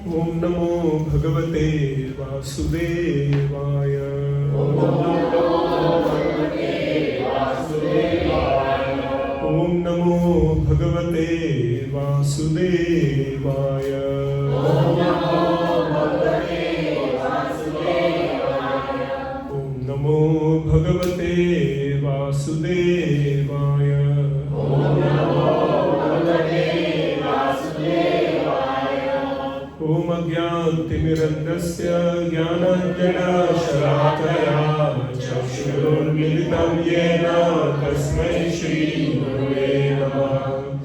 Om Namo Bhagavate Vasudevaya. Om Namo Bhagavate Vasudevaya. Om Namo Bhagavate Vasudevaya. Om Namo Bhagavate Vasudevaya. Om Namo Bhagavate Vasudevaya. Om Namo Bhagavate Vasudevaya. Om Ajnanatimirandasya Jnananjana-shalakaya Chakshurunmilitam Yena Tasmai Shri Gurave Namah.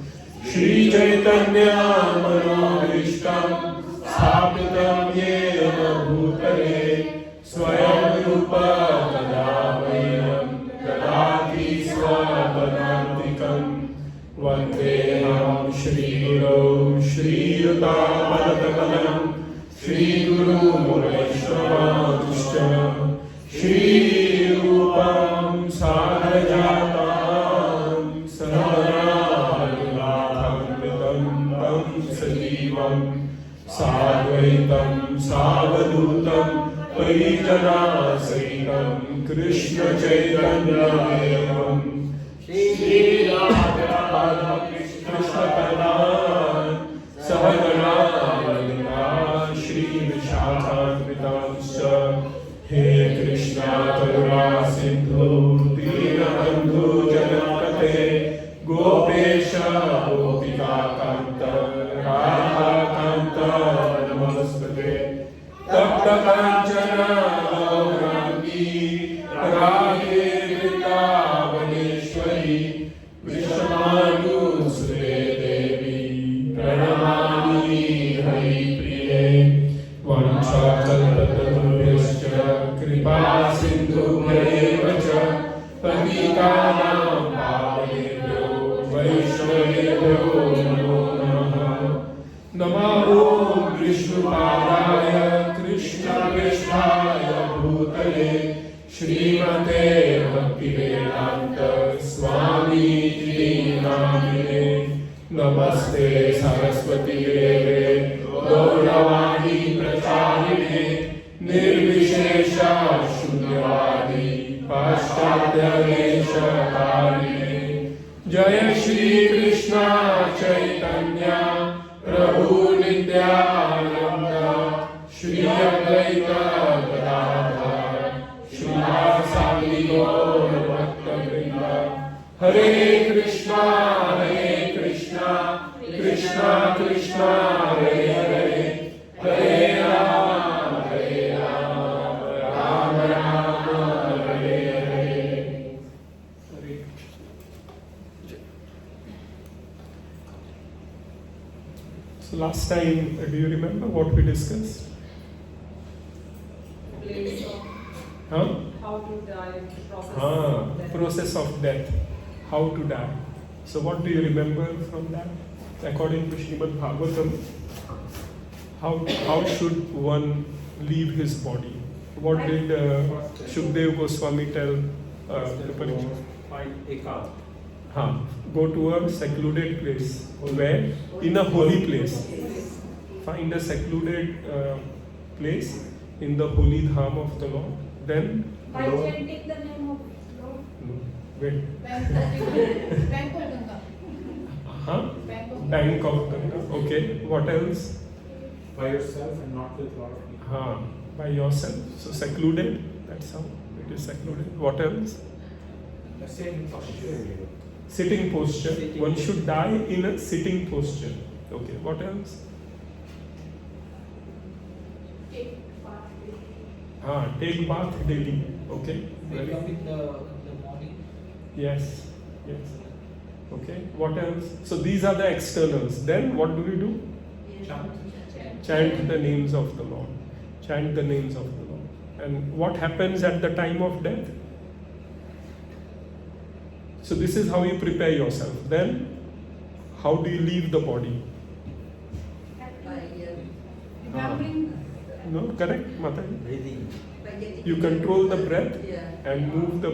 Shri Chaitanya Manobhishtam Sthapitam Yena Bhutale Swayam Rupa Tadavayanam Dadati Swapadantikam Vandeham Shri Guru Shri Yuta Padakalam Shri Guru Vaishnavamishta Shri Rupam Sadhajatam Saharadulatham Tam Sajivam Sadvaitam Savadutam Parijana Sahitam Krishna Chaitanya Devam Shri Radha Krishna Kanan Sahagana Lalita Shri Vishakhavitamscha He Krishna Karuna Sindhu Dinabandhu Janapate Gopesha Gopika Kanta Radha Kanta Namaste Tapta Kanchana Gaurangi Radhe Vrindavaneshwari Vishamanu Sure Devi Pranamani Hari Priye Vanchakalpatarubhyascha Kripa Sindhu Bharevacha Patitanam Pavanebhyo Vaishnavebhyo Namo Namaha Namo Vishnupadaya Krishna Vishnaya Bhutale Shrimate Bhaktivedanta Swami Iti Namine Namaste Saraswati Deve Gauravani Pracharine Nirvishesha Shunyavadi Paschatya Veshakarine Jaya Shri Krishna Chaitanya Prabhu Nityananda Shri Advaita Gadadhar Srivasadi Gaur Bhaktavrinda Hare Krishna Krishna Krishna Hare Hare Hare Rama Rama Rama Hare Hare. So last time, do you remember what we discussed? Huh? How to die, process of death. How to die. So what do you remember from that? According to Shrimad Bhagavatam, how should one leave his body? What did Shukdev Goswami tell the Parikshit? Find a car. Go to a secluded place. Where? In a holy place. Find a secluded place in the holy dham of the Lord. Then By chanting the name of Lord. No. Wait. Bank of Ganga. Bank of Ganga. Okay. What else? By yourself and not with a lot of people. By yourself. So secluded. That's how it is secluded. What else? The same posture. Sitting posture. One should die in a sitting posture. Okay. What else? Take bath daily. Okay. Wake up in the morning. Yes. Okay. What else? So these are the externals. Then what do we do? Chant the names of the Lord. Chant the names of the Lord. And what happens at the time of death? So this is how you prepare yourself. Then, how do you leave the body? No, correct, Mataji? Breathing. You control the breath Yeah. and move the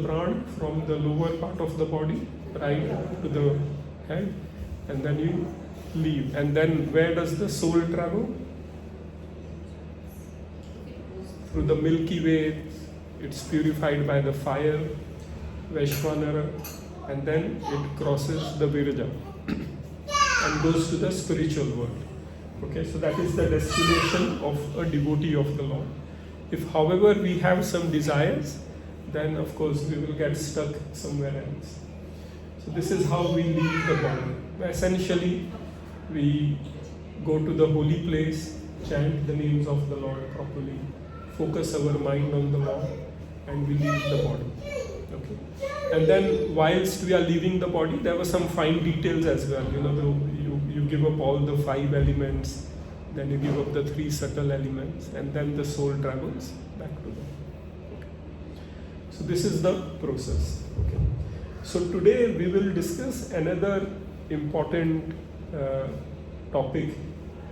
prana from the lower part of the body right to the head, and then you leave. And then where does the soul travel? Through the Milky Way. It's purified by the fire, Vaishvanara, and then it crosses the Virja and goes to the spiritual world. Okay, so that is the destination of a devotee of the Lord. If, however, we have some desires, then of course we will get stuck somewhere else. So this is how we leave the body. Essentially, we go to the holy place, chant the names of the Lord properly, focus our mind on the Lord, and we leave the body. Okay. And then whilst we are leaving the body, there were some fine details as well. You give up all the 5 elements, then you give up the 3 subtle elements, and then the soul travels back to them. Okay. So this is the process. Okay. So today we will discuss another important topic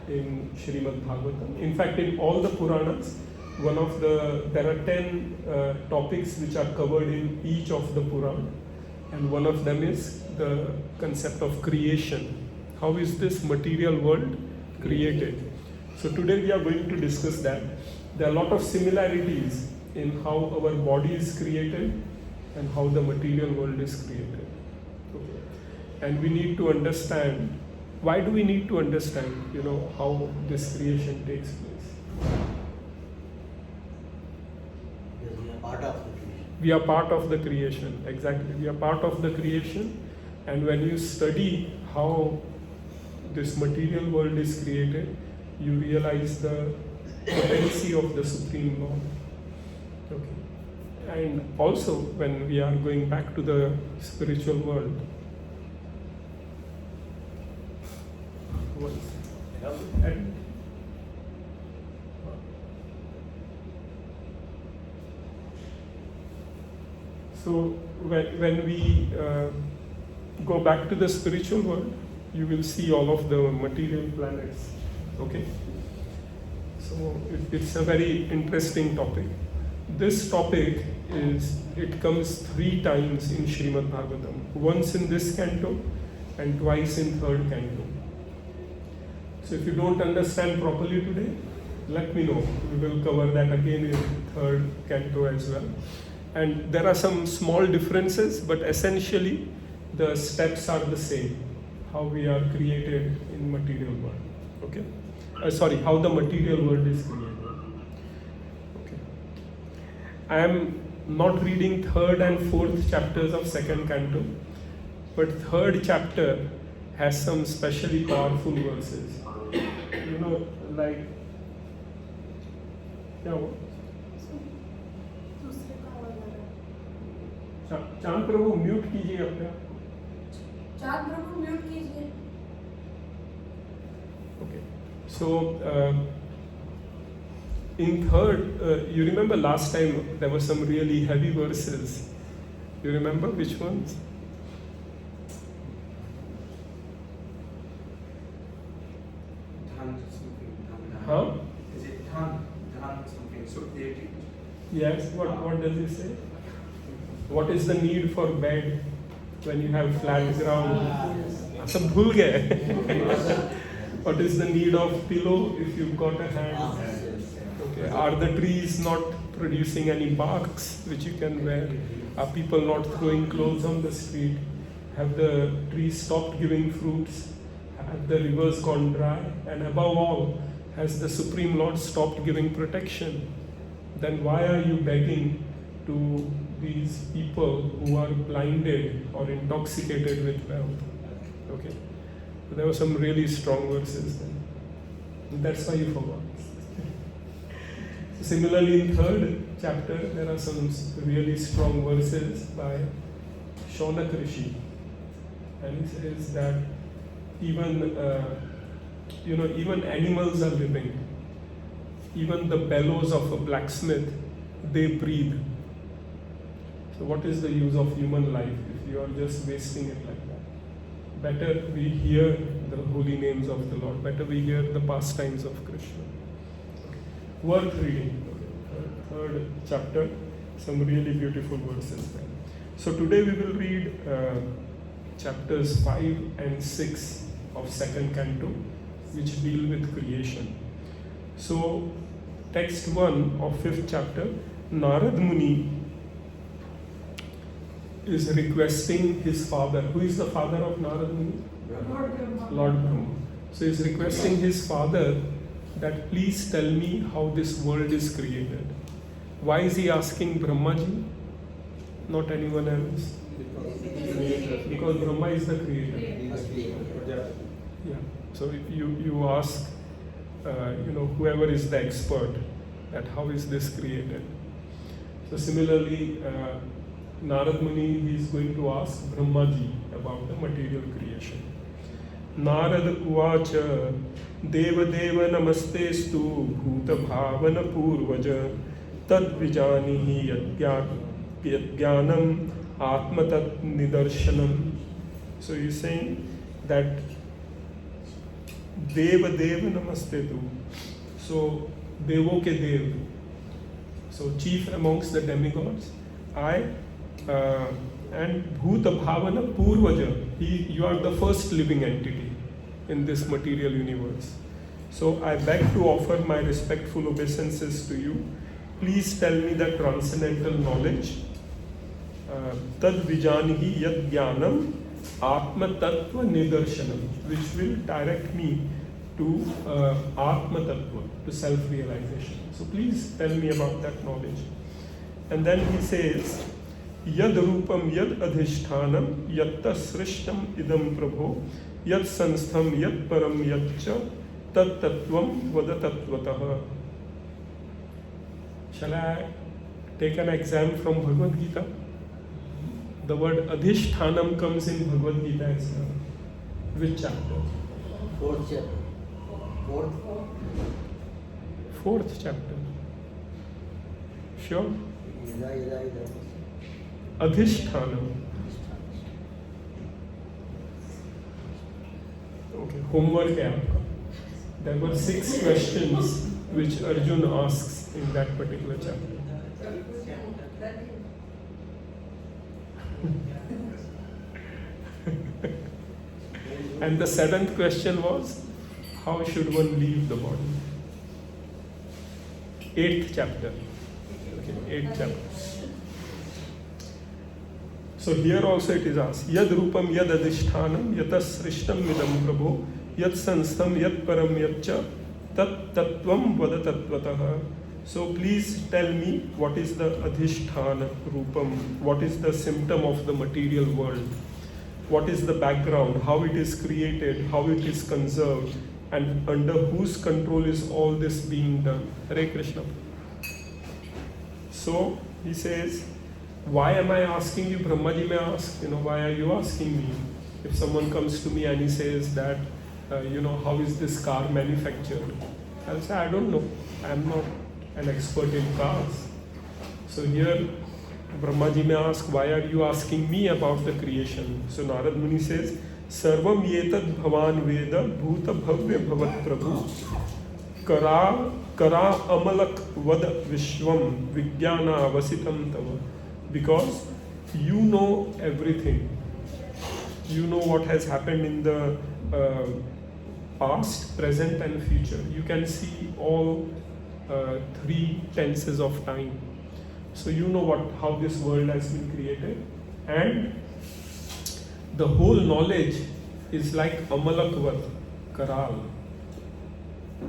in Shrimad Bhagavatam. In fact, in all the Puranas, there are 10 topics which are covered in each of the Puran, and one of them is the concept of creation. How is this material world created? So today we are going to discuss that. There are a lot of similarities in how our body is created and how the material world is created. Okay. And we need to understand, why do we need to understand, how this creation takes place? Because we are part of the creation. We are part of the creation, exactly. We are part of the creation, and when you study how this material world is created, you realize the potency of the Supreme Lord. Okay. And also, when we are going back to the spiritual world, and so when we go back to the spiritual world, you will see all of the material planets. Okay, so it's a very interesting topic. This topic comes 3 times in Shrimad Bhagavatam, once in this canto and twice in 3rd canto. So if you don't understand properly today, let me know. We will cover that again in 3rd canto as well. And there are some small differences, but essentially the steps are the same. How we are created in material world. Okay. How the material world is created. Okay. I am not reading 3rd and 4th chapters of 2nd canto, but 3rd chapter has some specially powerful verses. Like, चांद प्रभु mute कीजिए अपना. चांद प्रभु mute कीजिए. Okay. So in 3rd, you remember last time there were some really heavy verses. You remember which ones? Dhan something. Huh? Is it dhan something? So deity. Yes. What does it say? What is the need for bed when you have flat ground? सब भूल गए. What is the need of pillow if you've got a hand? Okay. Are the trees not producing any barks which you can wear? Are people not throwing clothes on the street? Have the trees stopped giving fruits? Have the rivers gone dry? And above all, has the Supreme Lord stopped giving protection? Then why are you begging to these people who are blinded or intoxicated with wealth? Okay. So there were some really strong verses then. That's why you forgot. Similarly, in 3rd chapter, there are some really strong verses by Shaunak Rishi. And he says that even animals are living. Even the bellows of a blacksmith, they breathe. So what is the use of human life if you are just wasting it like that? Better we hear the holy names of the Lord. Better we hear the pastimes of Krishna. Worth reading. 3rd chapter, some really beautiful verses there. So today we will read chapters 5 and 6 of second canto, which deal with creation. So, text 1 of 5th chapter, Narad Muni is requesting his father. Who is the father of Narad Muni? Lord Brahma. Lord Brahma. So he is requesting his father that please tell me how this world is created. Why is he asking Brahmaji? Not anyone else. Because Brahma is the creator. Yeah. So if you ask, whoever is the expert, that how is this created? So similarly, Narad Muni, he is going to ask Brahmaji about the material creation. Narad Uvacha Deva Deva Namastestu Bhuta Bhavana Purvaja Tad Vijanihi Yadgyanam Atmatat Nidarshanam. So he's saying that Deva Deva Namastetu. So Devo ke Dev. So chief amongst the demigods. And Bhuta Bhavana Purvaja. You are the first living entity in this material universe. So I beg to offer my respectful obeisances to you. Please tell me the transcendental knowledge. Tad Vijanihi Yad Jnanam Atma Tattva Nidarshanam, which will direct me to Atma Tattva, to self-realization. So please tell me about that knowledge. And then he says, Yad Rupam Yad Adhishthanam Yatta Srishtam Idam Prabho Yad Sanstham Yad Param Yadcha Tat Tattvam Vada Tattvataha. Shall I take an exam from Bhagavad Gita? The word Adhishthanam comes in Bhagavad Gita as well. Which chapter? Fourth chapter. Fourth chapter. Sure? Ida. Adhishthanam. Okay, homework hai aapka. There were 6 questions which Arjun asks in that particular chapter. And the 7th question was, how should one leave the body? 8th chapter. Okay, 8th chapter. So here also it is asked, Yad Rupam Yad Adhishthanam Yatas Srishtam Midam Prabho Yad Sanstham Yad Param Yadcha Tat Tattvam Vada Tattvataha. So please tell me what is the Adhisthana Rupam, what is the symptom of the material world, what is the background, how it is created, how it is conserved, and under whose control is all this being done. Hare Krishna. So he says, why am I asking you? Brahmaji may ask, why are you asking me? If someone comes to me and he says that, how is this car manufactured? I'll say, I don't know. I'm not an expert in cars. So here, Brahmaji may ask, why are you asking me about the creation? So Narad Muni says, Sarvam yetad bhavan veda bhuta bhavya bhavat prabhu kara amalak vad vishwam vijnana avasitam tava. Because you know everything. You know what has happened in the past, present and future. You can see all 3 tenses of time. So you know how this world has been created. And the whole knowledge is like amalakvat, karal.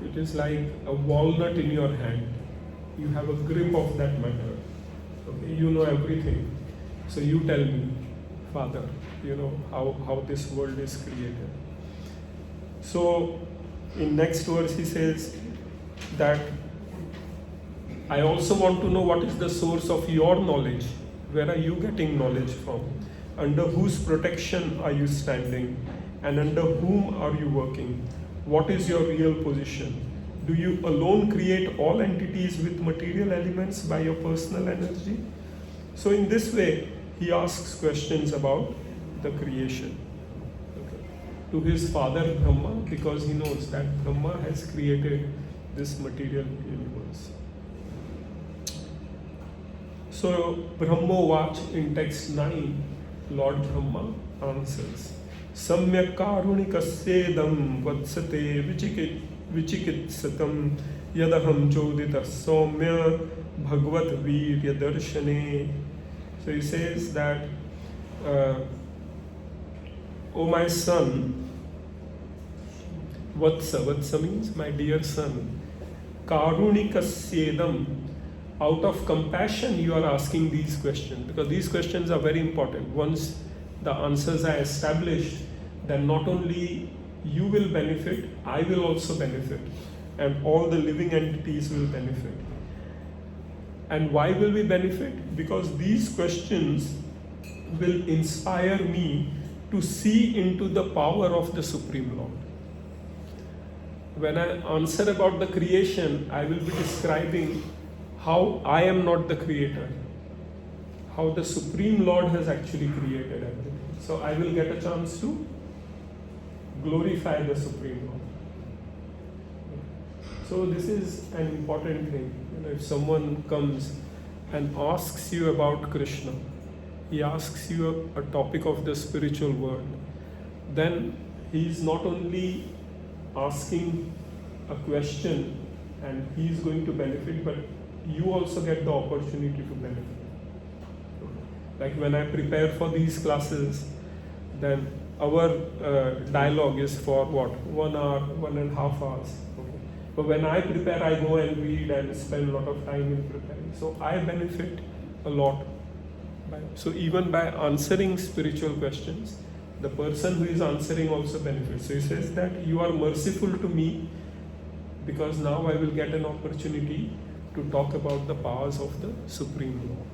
It is like a walnut in your hand. You have a grip of that matter. Okay, you know everything. So you tell me, Father, how this world is created. So in next verse he says that I also want to know what is the source of your knowledge. Where are you getting knowledge from? Under whose protection are you standing? And under whom are you working? What is your real position? Do you alone create all entities with material elements by your personal energy? So in this way, he asks questions about the creation. Okay. To his father Brahma, because he knows that Brahma has created this material universe. So Brahmovach in text 9, Lord Brahma answers. Samyak karunikassedam vatsate vichikitsatam yadaham chodita somya bhagavat virya darshane. So he says that, O my son, Vatsa means my dear son, Karunikassedam, out of compassion you are asking these questions, because these questions are very important. Once the answers are established, then not only you will benefit, I will also benefit, and all the living entities will benefit. And why will we benefit? Because these questions will inspire me to see into the power of the Supreme Lord. When I answer about the creation, I will be describing how I am not the creator, how the Supreme Lord has actually created everything. So I will get a chance to glorify the Supreme Lord. So this is an important thing. If someone comes and asks you about Krishna, he asks you a topic of the spiritual world, then he is not only asking a question and he is going to benefit, but you also get the opportunity to benefit. Like when I prepare for these classes, then our dialogue is for what? 1 hour, 1.5 hours. Okay. But when I prepare, I go and read and spend a lot of time in preparing. So I benefit a lot. So even by answering spiritual questions, the person who is answering also benefits. So he says that you are merciful to me because now I will get an opportunity to talk about the powers of the Supreme Lord.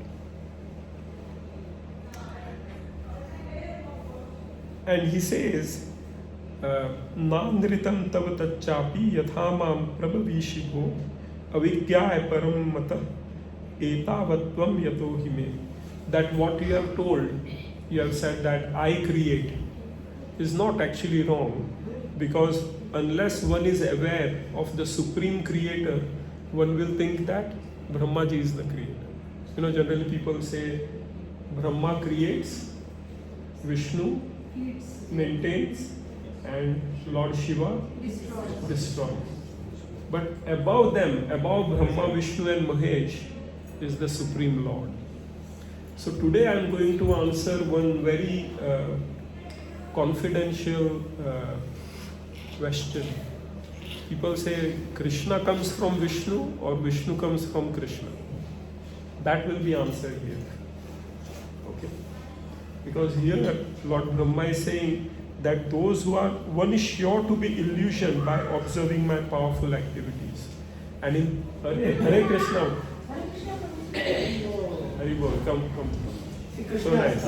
And he says, Nandritam tava tachapi yathamam prabhavishigo avigyaya param mata etavatvam yato hime. That what you have told, you have said that I create, is not actually wrong, because unless one is aware of the Supreme Creator, one will think that Brahmaji is the creator. Generally people say Brahma creates, Vishnu maintains, and Lord Shiva destroys. But above them, above Brahma, Vishnu and Mahesh, is the Supreme Lord. So today I am going to answer one very confidential question. People say Krishna comes from Vishnu or Vishnu comes from Krishna. That will be answered here. Okay? Because here Lord Brahma is saying that those who are, one is sure to be illusioned by observing my powerful activities. And in Hare Krishna. Hari Bol, come. So nice.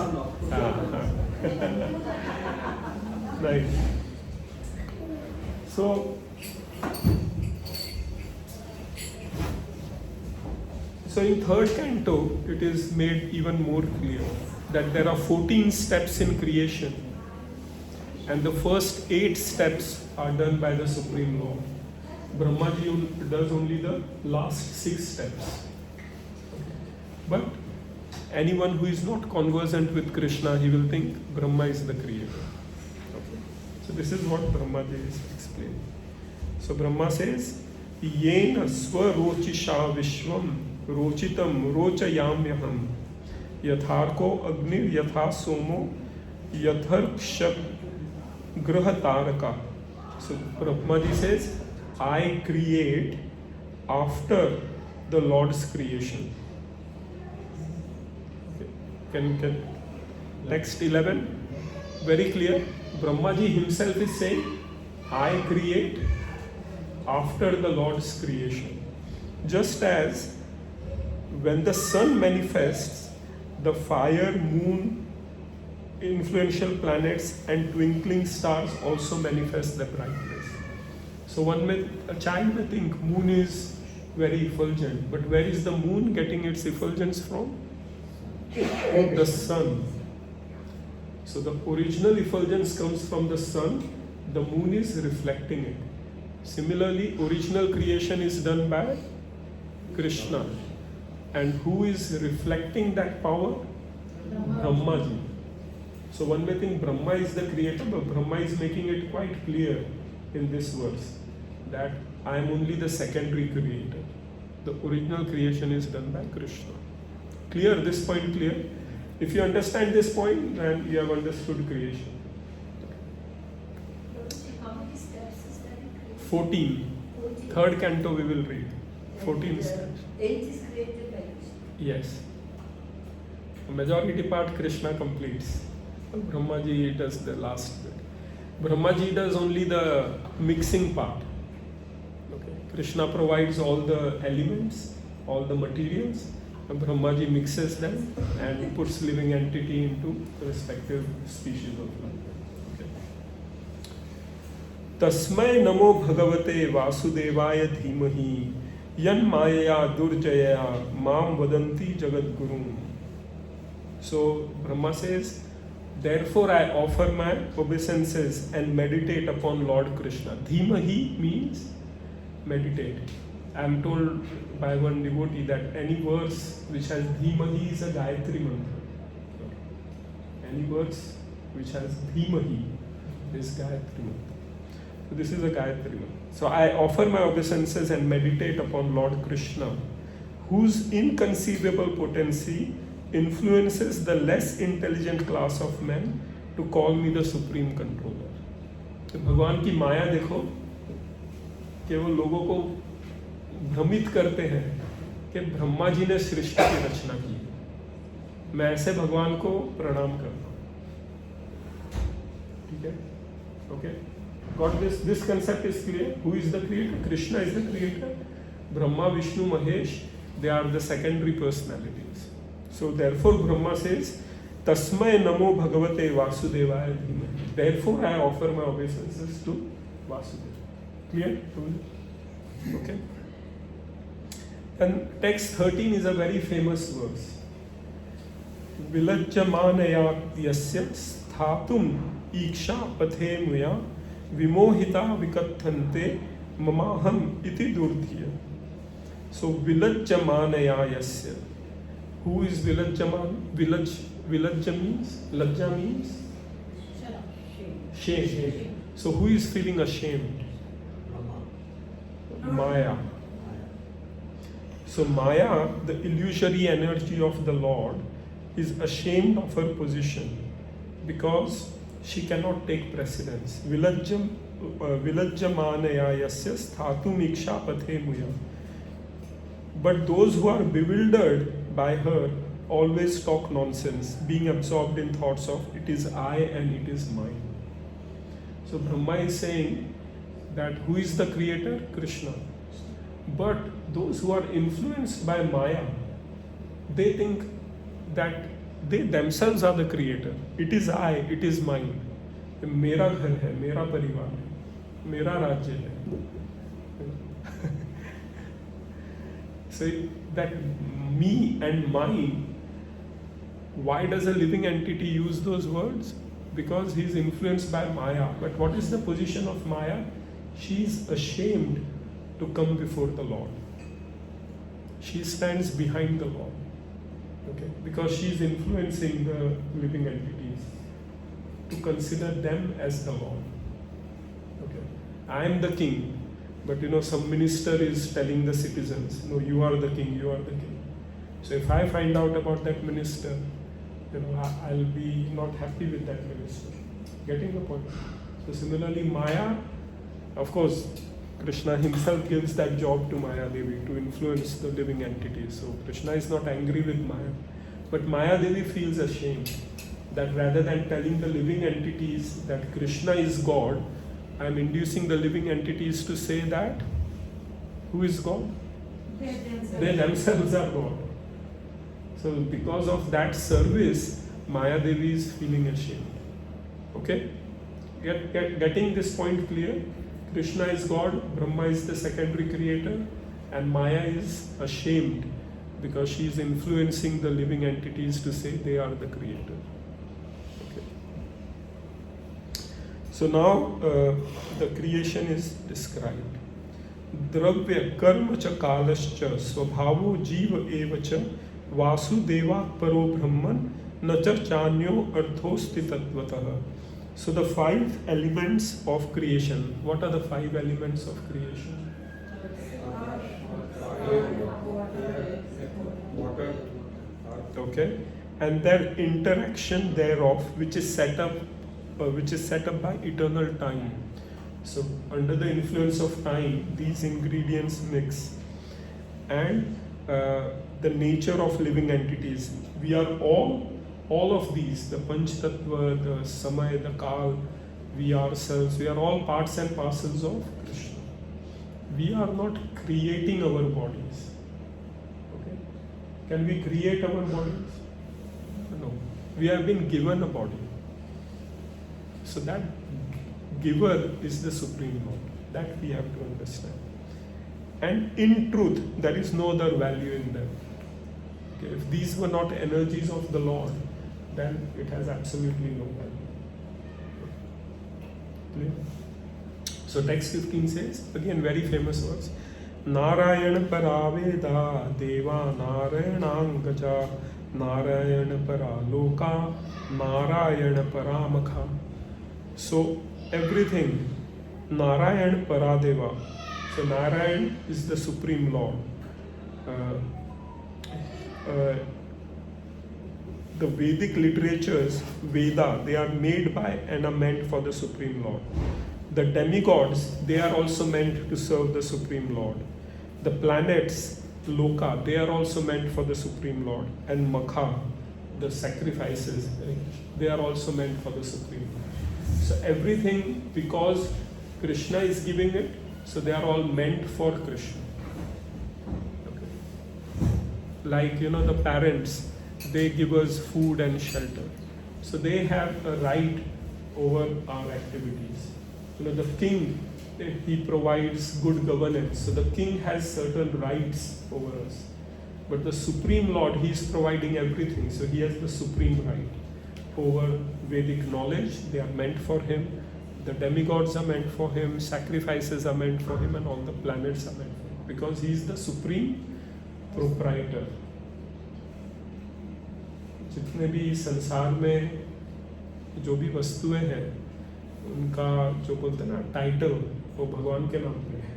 Nice. So in third canto, it is made even more clear that there are 14 steps in creation, and the first 8 steps are done by the Supreme Lord. Brahmaji does only the last 6 steps. But anyone who is not conversant with Krishna, he will think Brahma is the creator. Okay. So this is what Brahmaji is explaining. So Brahma says, Yena swarochisha vishvam rochitam rochayamyaham yatharko agnir yatha somo yatharkshat grahataraka. So Brahmaji says, I create after the Lord's creation. Can text 11, very clear. Brahmaji himself is saying, I create after the Lord's creation. Just as when the sun manifests, the fire, moon, influential planets and twinkling stars also manifest the brightness. So a child may think moon is very effulgent, but where is the moon getting its effulgence from? The sun. So the original effulgence comes from the sun, the moon is reflecting it. Similarly, original creation is done by Krishna. And who is reflecting that power? Brahmaji. So one may think Brahma is the creator, but Brahma is making it quite clear in this verse that I am only the secondary creator. The original creation is done by Krishna. Clear? This point clear? If you understand this point, then you have understood creation. How many steps is there in creation? 14. 14. Third canto we will read. 14 steps. 8 is created by Krishna. Yes. The majority part Krishna completes. Brahmaji does the last bit. Brahmaji does only the mixing part. Okay. Krishna provides all the elements, all the materials, and Brahmaji mixes them and puts living entity into the respective species of life. Okay. Tasmai namo bhagavate vasudevaya dhimahi yan maya durjaya mam vadanti jagadgurum. So Brahma says, therefore I offer my obeisances and meditate upon Lord Krishna. Dhimahi means meditate. I am told by one devotee that any verse which has Dhimahi is a Gayatri mantra. Any verse which has Dhimahi is Gayatri mantra. So this is a Gayatri mantra. So I offer my obeisances and meditate upon Lord Krishna, whose inconceivable potency influences the less intelligent class of men to call me the supreme controller. तो भगवान की माया देखो कि वो लोगों को भ्रमित करते हैं कि ब्रह्मा जी ने सृष्टि की रचना की. मैं ऐसे भगवान को प्रणाम करता हूँ. ठीक है? Okay? Got this? This concept is clear. Who is the creator? Krishna is the creator. Brahma, Vishnu, Mahesh, they are the secondary personalities. So therefore Brahma says, Tasmai namo bhagavate vasudevaya dhimahi. Therefore I offer my obeisances to Vasudeva. Clear? Okay. And text 13 is a very famous verse. Vilajjamanaya yasya sthatum iksha pathe muya vimohita vikathante mamaham iti durdhiya. So vilajjamanaya yasya. Who is vilajjaman? Vilajja means? Lajja means? Shame. So who is feeling ashamed? Maya. So Maya, the illusory energy of the Lord, is ashamed of her position because she cannot take precedence. Vilajjamanaya yasya sthatum iksha pathe muya. But those who are bewildered by her always talk nonsense, being absorbed in thoughts of it is I and it is mine. So Brahma is saying that who is the creator? Krishna. But those who are influenced by Maya, they think that they themselves are the creator. It is I, it is mine. मेरा घर है, मेरा परिवार है, मेरा राज्य है. So that me and mine, why does a living entity use those words? Because he is influenced by Maya. But what is the position of Maya? She is ashamed to come before the Lord. She stands behind the Lord. Okay? Because she is influencing the living entities to consider them as the Lord. Okay? I am the king. But some minister is telling the citizens, no, you are the king, you are the king. So if I find out about that minister, I'll be not happy with that minister. Getting the point? So similarly, Maya, of course, Krishna himself gives that job to Maya Devi to influence the living entities. So Krishna is not angry with Maya. But Maya Devi feels ashamed that rather than telling the living entities that Krishna is God, I am inducing the living entities to say that who is God? They themselves are God. So because of that service, Maya Devi is feeling ashamed. Okay? Getting this point clear? Krishna is God, Brahma is the secondary creator, and Maya is ashamed because she is influencing the living entities to say they are the creator. Okay. So now the creation is described. Dravya karma cha kalascha svabhavo jiva eva cha vasudeva paro brahman na cha chanyo arthosti tatvatah. So the 5 elements of creation. What are the 5 elements of creation? Water. Okay, and their interaction thereof, which is set up by eternal time. So under the influence of time, these ingredients mix, and the nature of living entities. We are all of these, the Panch Tattva, the Samay, the Kal, we ourselves, we are all parts and parcels of Krishna. We are not creating our bodies. Okay? Can we create our bodies? No. We have been given a body. So that giver is the Supreme Lord. That we have to understand. And in truth, there is no other value in them. Okay? If these were not energies of the Lord, then it has absolutely no value. Clear? So text 15 says, again very famous words, Narayan paraveda deva narayanangaja Narayan paraloka Narayan paramakha. So everything, Narayan paradeva. So Narayan is the Supreme Lord. The Vedic literatures, Veda, they are made by and are meant for the Supreme Lord. The demigods, they are also meant to serve the Supreme Lord. The planets, Loka, they are also meant for the Supreme Lord. And Makha, the sacrifices, they are also meant for the Supreme Lord. So everything, because Krishna is giving it, so they are all meant for Krishna. Okay. Like, the parents, they give us food and shelter. So they have a right over our activities. The king, he provides good governance. So the king has certain rights over us. But the Supreme Lord, he is providing everything. So he has the supreme right over Vedic knowledge. They are meant for him. The demigods are meant for him. Sacrifices are meant for him. And all the planets are meant for him. Because he is the supreme proprietor. जितने भी संसार में जो भी वस्तुएं हैं उनका जो बोलते हैं ना टाइटल वो भगवान के नाम पे है.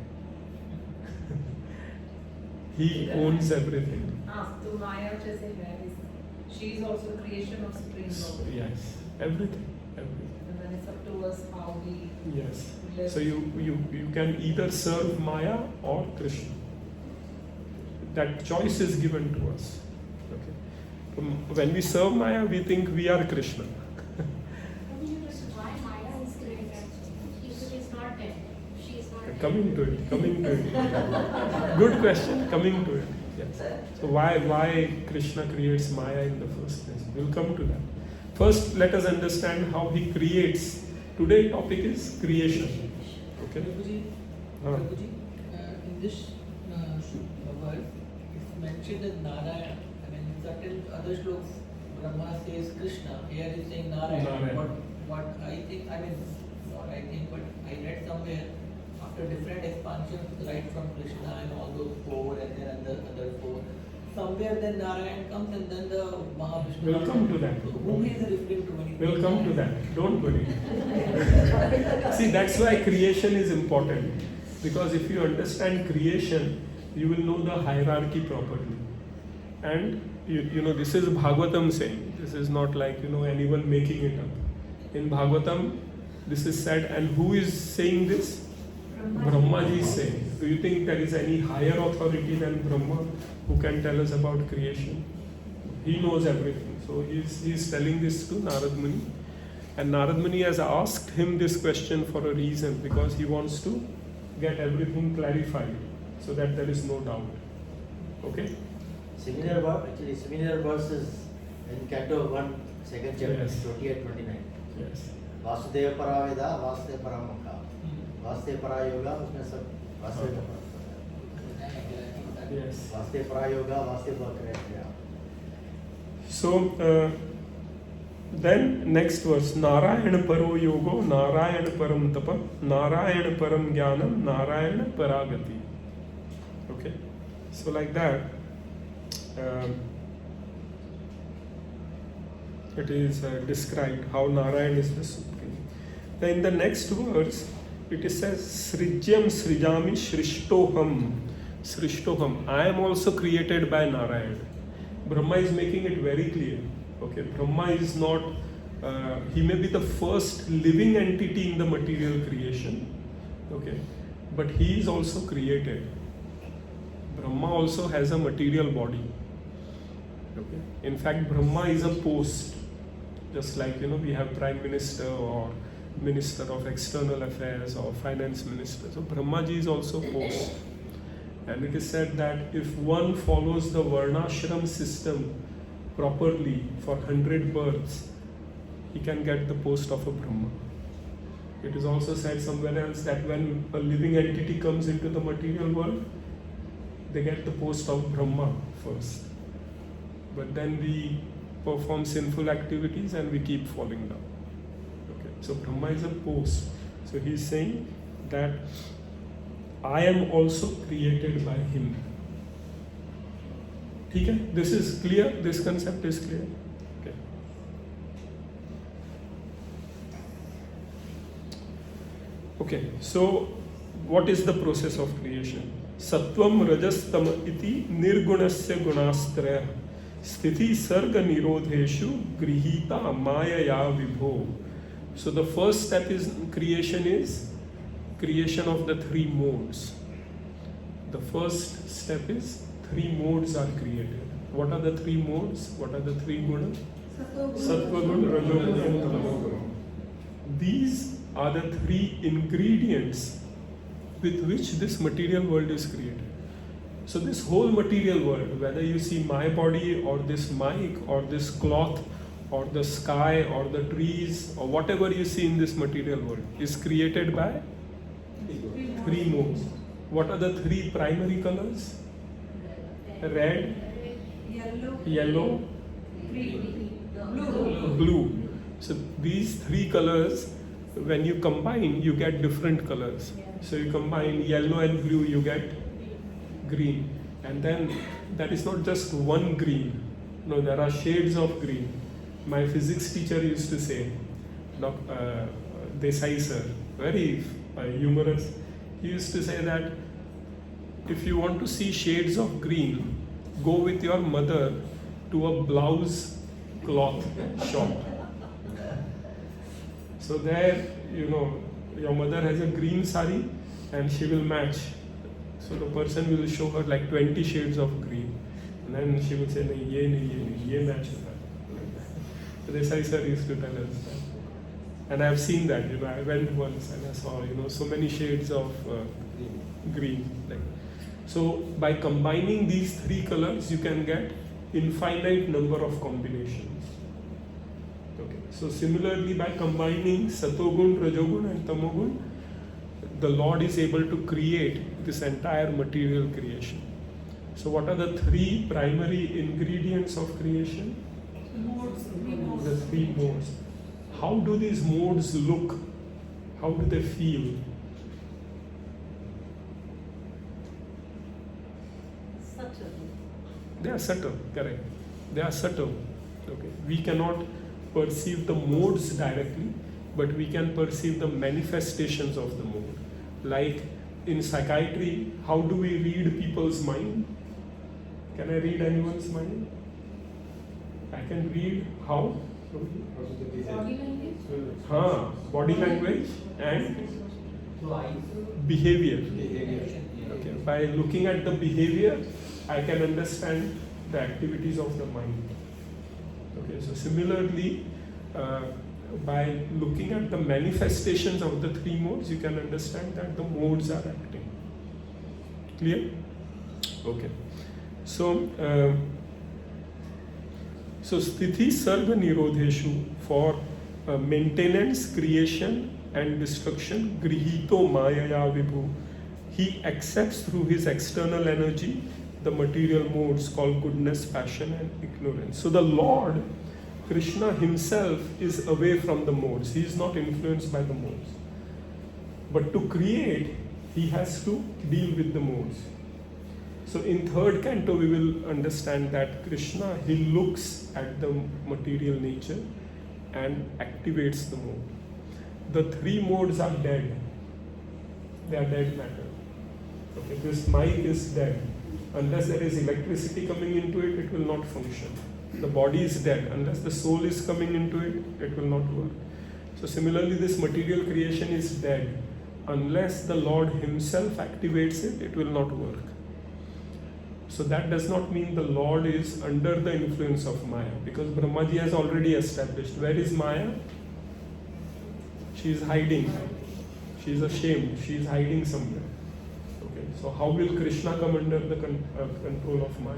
He owns everything. तो माया जैसे है, she is also creation of Supreme Lord. Yes, everything. And then it's up to us how we Yes. live. So you can either serve Maya or Krishna. That choice is given to us. Okay. When we serve Maya, we think we are Krishna. Why Maya is created? If it is not dead, she is not dead. Coming to it. Good question. Coming to it. Yes. So why Krishna creates Maya in the first place? We'll come to that. First, let us understand how he creates. Today's topic is creation. Okay. Prabhuji, Prabhuji, in this word, it's mentioned as Narayana. I mean, in certain other shlokas, Brahma says Krishna. Here is saying Narayana. Narayana. What I think, I mean, not I think, but I read somewhere after different expansions, right from Krishna and all those 4 and then other 4. Somewhere then Narayan comes and then the Mahavishnu. We'll come to that. So whom he is referring to when he We'll come to that. Don't worry. See, that's why creation is important. Because if you understand creation, you will know the hierarchy properly. And this is Bhagavatam saying. This is not like anyone making it up. In Bhagavatam, this is said, and who is saying this? Brahmaji is saying. Do you think there is any higher authority than Brahma who can tell us about creation? He knows everything. So he is telling this to Narad Muni. And Narad Muni has asked him this question for a reason, because he wants to get everything clarified so that there is no doubt. Okay? Similar verses in Canto 1, 2nd chapter, Yes. 28-29. Yes. Vasudev परावेदा Vasudev परामुखा Vasudev परायोगा उसमें सब वासुदेव का Yes. Vasudev परायोगा Vasudev क्रिया. So, then next verse, Narayana paro yogo, Narayana param tapa, Narayana param jnanam, Narayana paragati. Okay? So like that, it is described how Narayan is the supreme. Then in the next verse, it says, Srijyam Srijami Shrishtoham. Shrishtoham. I am also created by Narayan. Brahma is making it very clear. Okay, Brahma is not, he may be the first living entity in the material creation. Okay, but he is also created. Brahma also has a material body. Okay. In fact, Brahma is a post. Just like, we have Prime Minister or Minister of External Affairs or Finance Minister. So Brahmaji is also post. And it is said that if one follows the Varnashram system properly for 100 births, he can get the post of a Brahma. It is also said somewhere else that when a living entity comes into the material world, they get the post of Brahma first. But then we perform sinful activities and we keep falling down. Okay. So Brahma is a post. So he is saying that I am also created by him. Okay? This is clear? This concept is clear? Okay. Okay, so what is the process of creation? Sattvam rajas tama iti nirgunasya gunastraya sthiti sarga nirodheshu grihita mayaya vibho. So the first step is creation of the three modes. The first step is three modes are created. What are the three modes? What are the three gunas? Sattva guna, rajo guna, and tamo guna. These are the three ingredients with which this material world is created. So this whole material world, whether you see my body or this mic or this cloth or the sky or the trees or whatever you see in this material world, is created by three modes. What are the three primary colors? Red, yellow, blue. So these three colors, when you combine, you get different colors. So you combine yellow and blue, you get green. And then that is not just one green. No, there are shades of green. My physics teacher used to say, Desai sir, very humorous. He used to say that if you want to see shades of green, go with your mother to a blouse cloth shop. So there, your mother has a green sari and she will match. So the person will show her like 20 shades of green. And then she will say, nahi, ye match hota hai. So Desai sir used to tell us that. And I have seen that, I went once and I saw, so many shades of green. So by combining these three colors, you can get infinite number of combinations. Okay. So similarly, by combining Satogun, Rajogun and Tamogun, the Lord is able to create this entire material creation. So what are the three primary ingredients of creation? The three modes. How do these modes look? How do they feel? They are subtle, correct. They are subtle. Okay. We cannot perceive the modes directly, but we can perceive the manifestations of the mode. Like in psychiatry, how do we read people's mind? Can I read anyone's mind? I can read how? Body language? Body language and behavior. Okay. By looking at the behavior, I can understand the activities of the mind. Okay. So similarly, by looking at the manifestations of the three modes, you can understand that the modes are acting. Clear? Okay. So Sthiti Sarva Nirodheshu, for maintenance, creation and destruction, Grihito Mayaya Vibhu. He accepts through his external energy the material modes called goodness, passion and ignorance. So the Lord, Krishna himself, is away from the modes. He is not influenced by the modes. But to create, he has to deal with the modes. So in third canto we will understand that Krishna, he looks at the material nature and activates the mode. The three modes are dead. They are dead matter. Okay, this mic is dead. Unless there is electricity coming into it, it will not function. The body is dead. Unless the soul is coming into it, it will not work. So similarly, this material creation is dead. Unless the Lord himself activates it, it will not work. So that does not mean the Lord is under the influence of Maya, because Brahmaji has already established. Where is Maya? She is hiding. She is ashamed. She is hiding somewhere. Okay. So how will Krishna come under the control of Maya?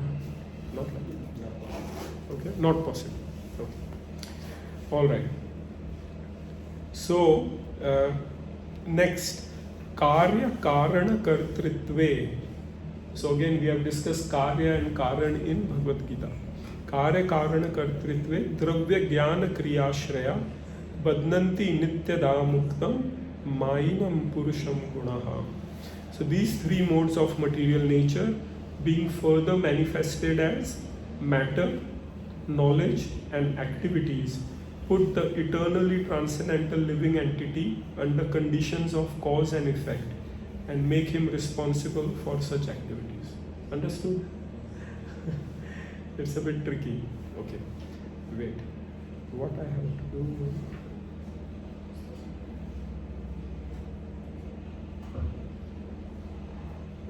Not like that. Okay. Not possible. Okay. All right. So next, Karya Karana Kartritve. So again we have discussed Karya and Karan in Bhagavad Gita. Karya Karana Kartritve Dravya Jnana Kriyashraya Badnanti Nityada Muktam Mainam Purusham Gunaha. So these three modes of material nature being further manifested as matter, knowledge and activities put the eternally transcendental living entity under conditions of cause and effect and make him responsible for such activities. Understood? It's a bit tricky. Okay. Wait. What I have to do?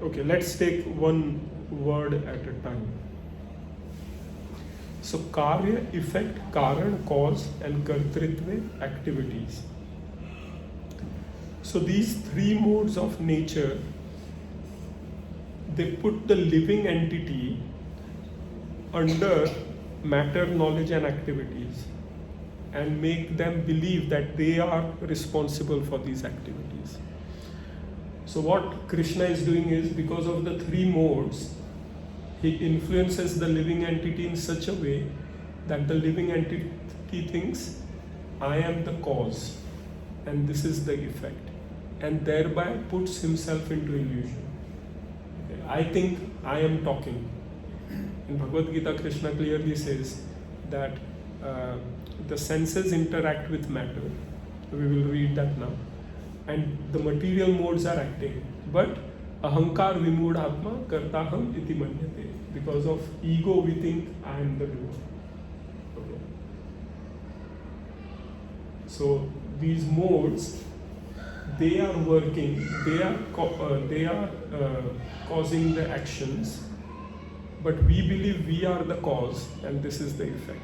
Okay, let's take one word at a time. So Karya, effect, Karan, cause and Kartritve, activities. So these three modes of nature, they put the living entity under matter, knowledge and activities and make them believe that they are responsible for these activities. So what Krishna is doing is, because of the three modes, he influences the living entity in such a way that the living entity thinks, I am the cause and this is the effect, and thereby puts himself into illusion. Okay. I think I am talking. In Bhagavad Gita, Krishna clearly says that the senses interact with matter. We will read that now. And the material modes are acting. But ahankar vimudhatma kartaham iti manyate. Because of ego, we think I am the doer. Okay. So these modes, they are working, they are causing the actions, but we believe we are the cause and this is the effect.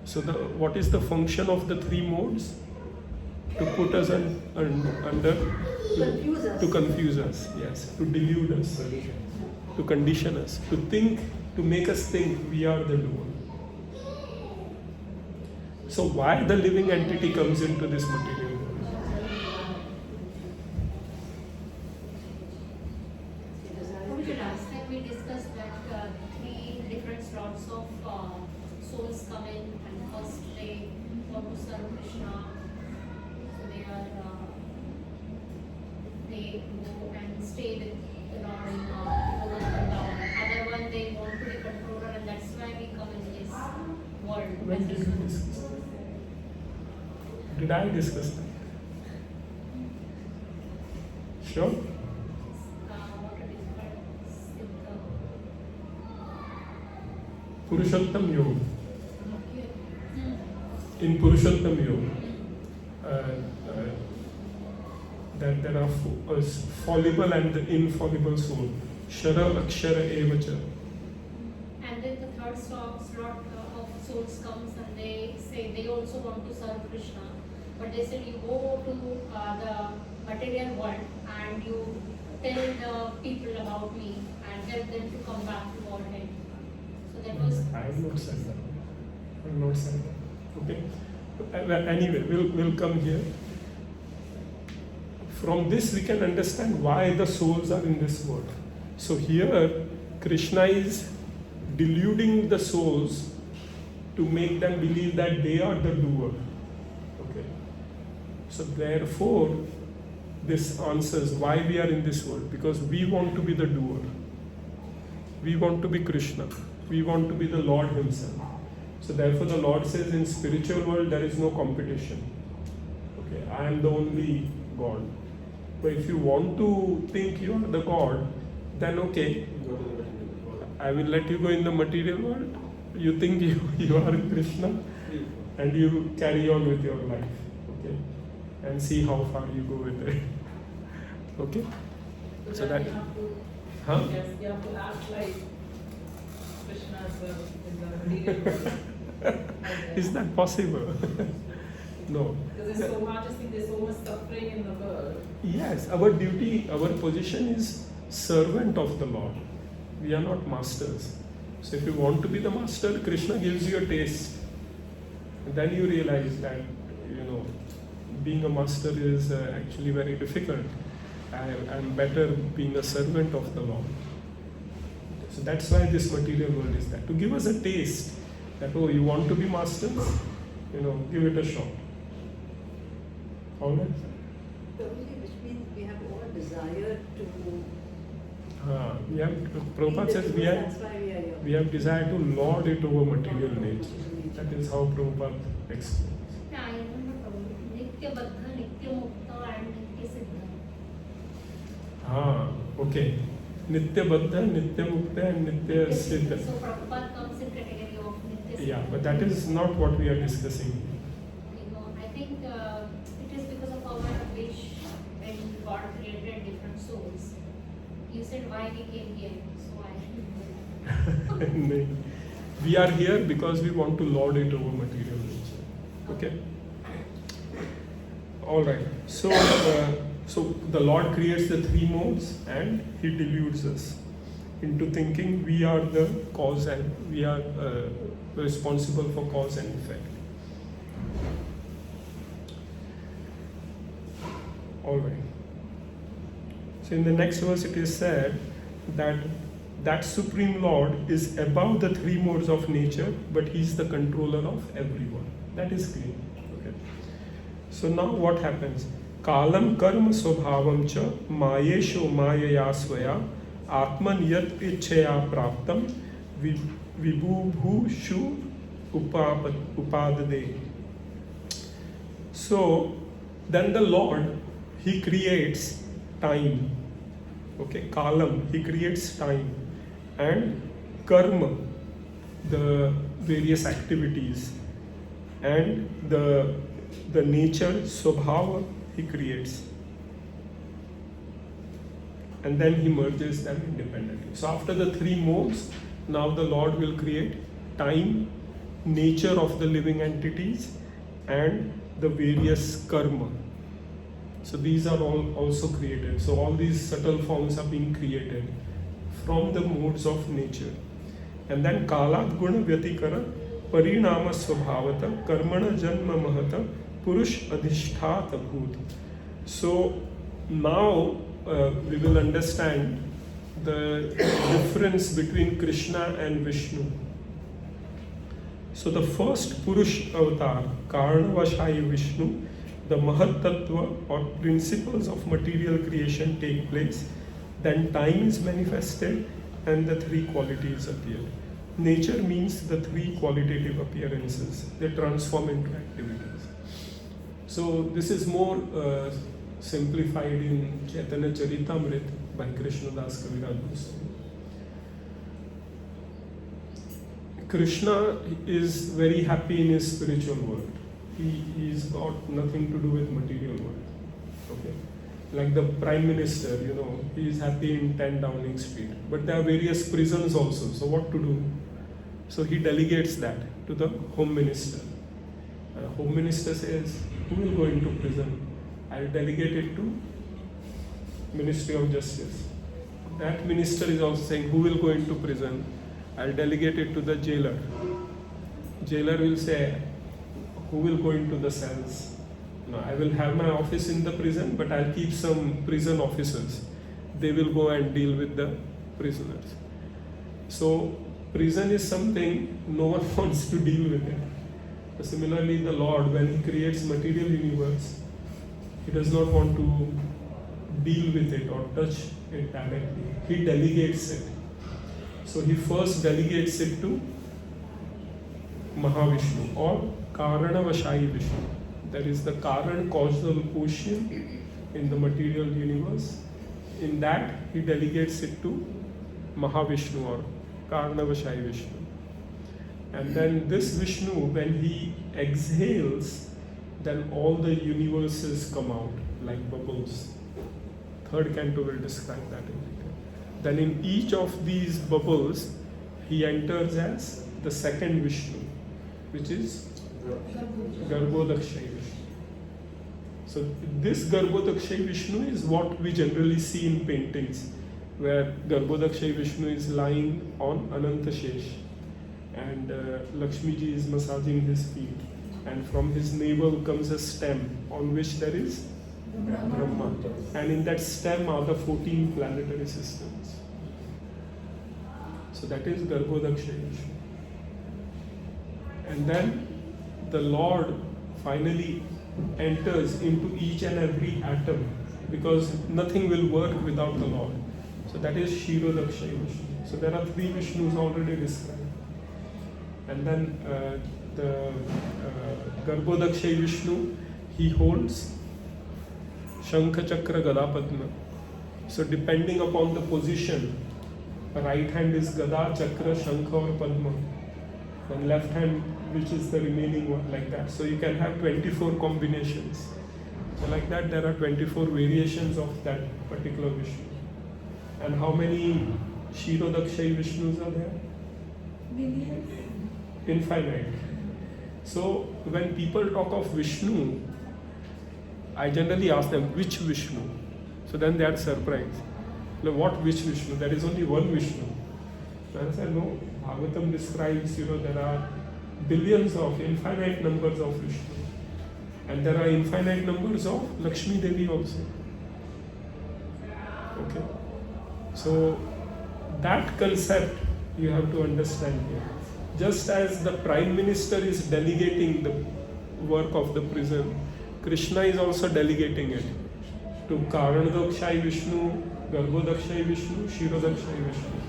So what is the function of the three modes? To put us under, to confuse us, yes, to delude us, to condition us, to think, to make us think we are the doer. So why the living entity comes into this material world? Last time we discussed that three different slots of souls come in, and first they want to serve Krishna. They go and stay with the Lord in Lord and down. Other one, they want to be controller, and that's why we come in this world. When did we discuss that? Did I discuss that? Sure? What it is called? Purushottam Yoga. In Purushottam Yoga, that there are fallible and the infallible soul. Shara Akshara Evacha. And then the third slot of souls comes and they say they also want to serve Krishna. But they said you go to the material world and you tell the people about me and help them to come back to Godhead. So that was. I have not said that. I have not said that. Okay. Well, anyway, we'll come here. From this we can understand why the souls are in this world. So here Krishna is deluding the souls to make them believe that they are the doer. Okay. So therefore this answers why we are in this world, because we want to be the doer. We want to be Krishna. We want to be the Lord Himself. So therefore the Lord says in spiritual world there is no competition. Okay, I am the only God. But if you want to think you are the God, then okay, I will let you go in the material world. You think you are Krishna and you carry on with your life. Okay, and see how far you go with it. Okay? So then that, you have to, huh? yes, you have to act like Krishna as well in the material world. Is that possible? No. Because there's so much, I just think there's so much suffering in the world. Yes, our duty, our position is servant of the Lord. We are not masters. So if you want to be the master, Krishna gives you a taste. And then you realize that, being a master is actually very difficult. I'm better being a servant of the Lord. So that's why this material world is there. To give us a taste that, oh, you want to be masters? Give it a shot. All right? Which means we have all desire to. Prabhupada says we have, That's why we are here. we have desire to lord it over material nature. That is how Prabhupada explains. Yeah, I remember Nitya Baddha, Nitya Mukta and Nitya Siddha. Okay. Nitya Baddha, Nitya Mukta and Nitya Siddha. So Prabhupada comes in category of Nitya Siddha. Yeah, but that is not what we are discussing. I think it is because of our wish when God created different souls. You said why we came here, so I. We are here because we want to lord it over material nature. Okay? Alright. So the Lord creates the three modes and He deludes us into thinking we are the cause and we are responsible for cause and effect. Alright. So in the next verse it is said that Supreme Lord is above the three modes of nature, but He is the controller of everyone. That is clear. Okay. So now what happens? Kalam karma swabhavam cha mayesho mayaya swaya atman yat ichaya praptam vibhubhushu upadade. So then the Lord, He creates time. Okay, kalam, He creates time, and karma, the various activities, and the nature, swabhava, He creates. And then He merges them independently. So after the three modes, now the Lord will create time, nature of the living entities, and the various karma. So these are all also created. So all these subtle forms are being created from the modes of nature. And then kalat guna vyatikara parinama swabhavata karmana janma mahata purush adhisthata bhut. So now we will understand the difference between Krishna and Vishnu. So the first Purush avatar, Karanavashayi Vishnu, the Mahat Tattva or principles of material creation take place, then time is manifested and the three qualities appear. Nature means the three qualitative appearances, they transform into activities. So this is more simplified in Chaitanya Charitamrita by Krishnadas Kaviraj Goswami. Krishna is very happy in his spiritual world. He's got nothing to do with material world. Okay, like the Prime Minister, he is happy in 10 Downing Street. But there are various prisons also. So what to do? So he delegates that to the Home Minister. Home Minister says, who will go into prison? I'll delegate it to Ministry of Justice. That minister is also saying, who will go into prison? I'll delegate it to the jailer. Jailer will say, who will go into the cells? No, I will have my office in the prison, but I'll keep some prison officers. They will go and deal with the prisoners. So prison is something no one wants to deal with it. Similarly, the Lord, when He creates material universe, He does not want to deal with it or touch it directly. He delegates it. So he first delegates it to Mahavishnu or Karanavashayi Vishnu. There is the Karan causal ocean in the material universe. In that he delegates it to Mahavishnu or Karanavashayi Vishnu. And then this Vishnu, when he exhales, then all the universes come out like bubbles. Third canto will describe that in detail. Then in each of these bubbles, he enters as the second Vishnu, which is Garbhodakshayi Vishnu. So this Garbhodakshayi Vishnu is what we generally see in paintings, where Garbhodakshayi Vishnu is lying on Ananta Shesh and Lakshmi ji is massaging his feet, and from his navel comes a stem on which there is Brahma, and in that stem are the 14 planetary systems. So that is Garbhodakshayi Vishnu. And then the Lord finally enters into each and every atom, because nothing will work without the Lord. So that is Kshirodakshayi Vishnu. So there are three Vishnus already described. And then the Garbhodakshayi Vishnu, he holds Shankha Chakra Gada Padma. So depending upon the position, right hand is Gada, Chakra, Shankha or Padma. Then left hand, which is the remaining one, like that. So you can have 24 combinations. So like that there are 24 variations of that particular Vishnu. And how many Kshirodakshayi Vishnus are there? Infinite. So when people talk of Vishnu, I generally ask them, which Vishnu? So then they are surprised. Like, what which Vishnu? There is only one Vishnu. So I said, no, Bhagavatam describes, there are billions of, infinite numbers of Vishnu. And there are infinite numbers of Lakshmi Devi also. Okay. So that concept you have to understand here. Just as the Prime Minister is delegating the work of the prison, Krishna is also delegating it to Karanadakshayi Vishnu, Garbhodakshayi Vishnu, Kshirodakshayi Vishnu.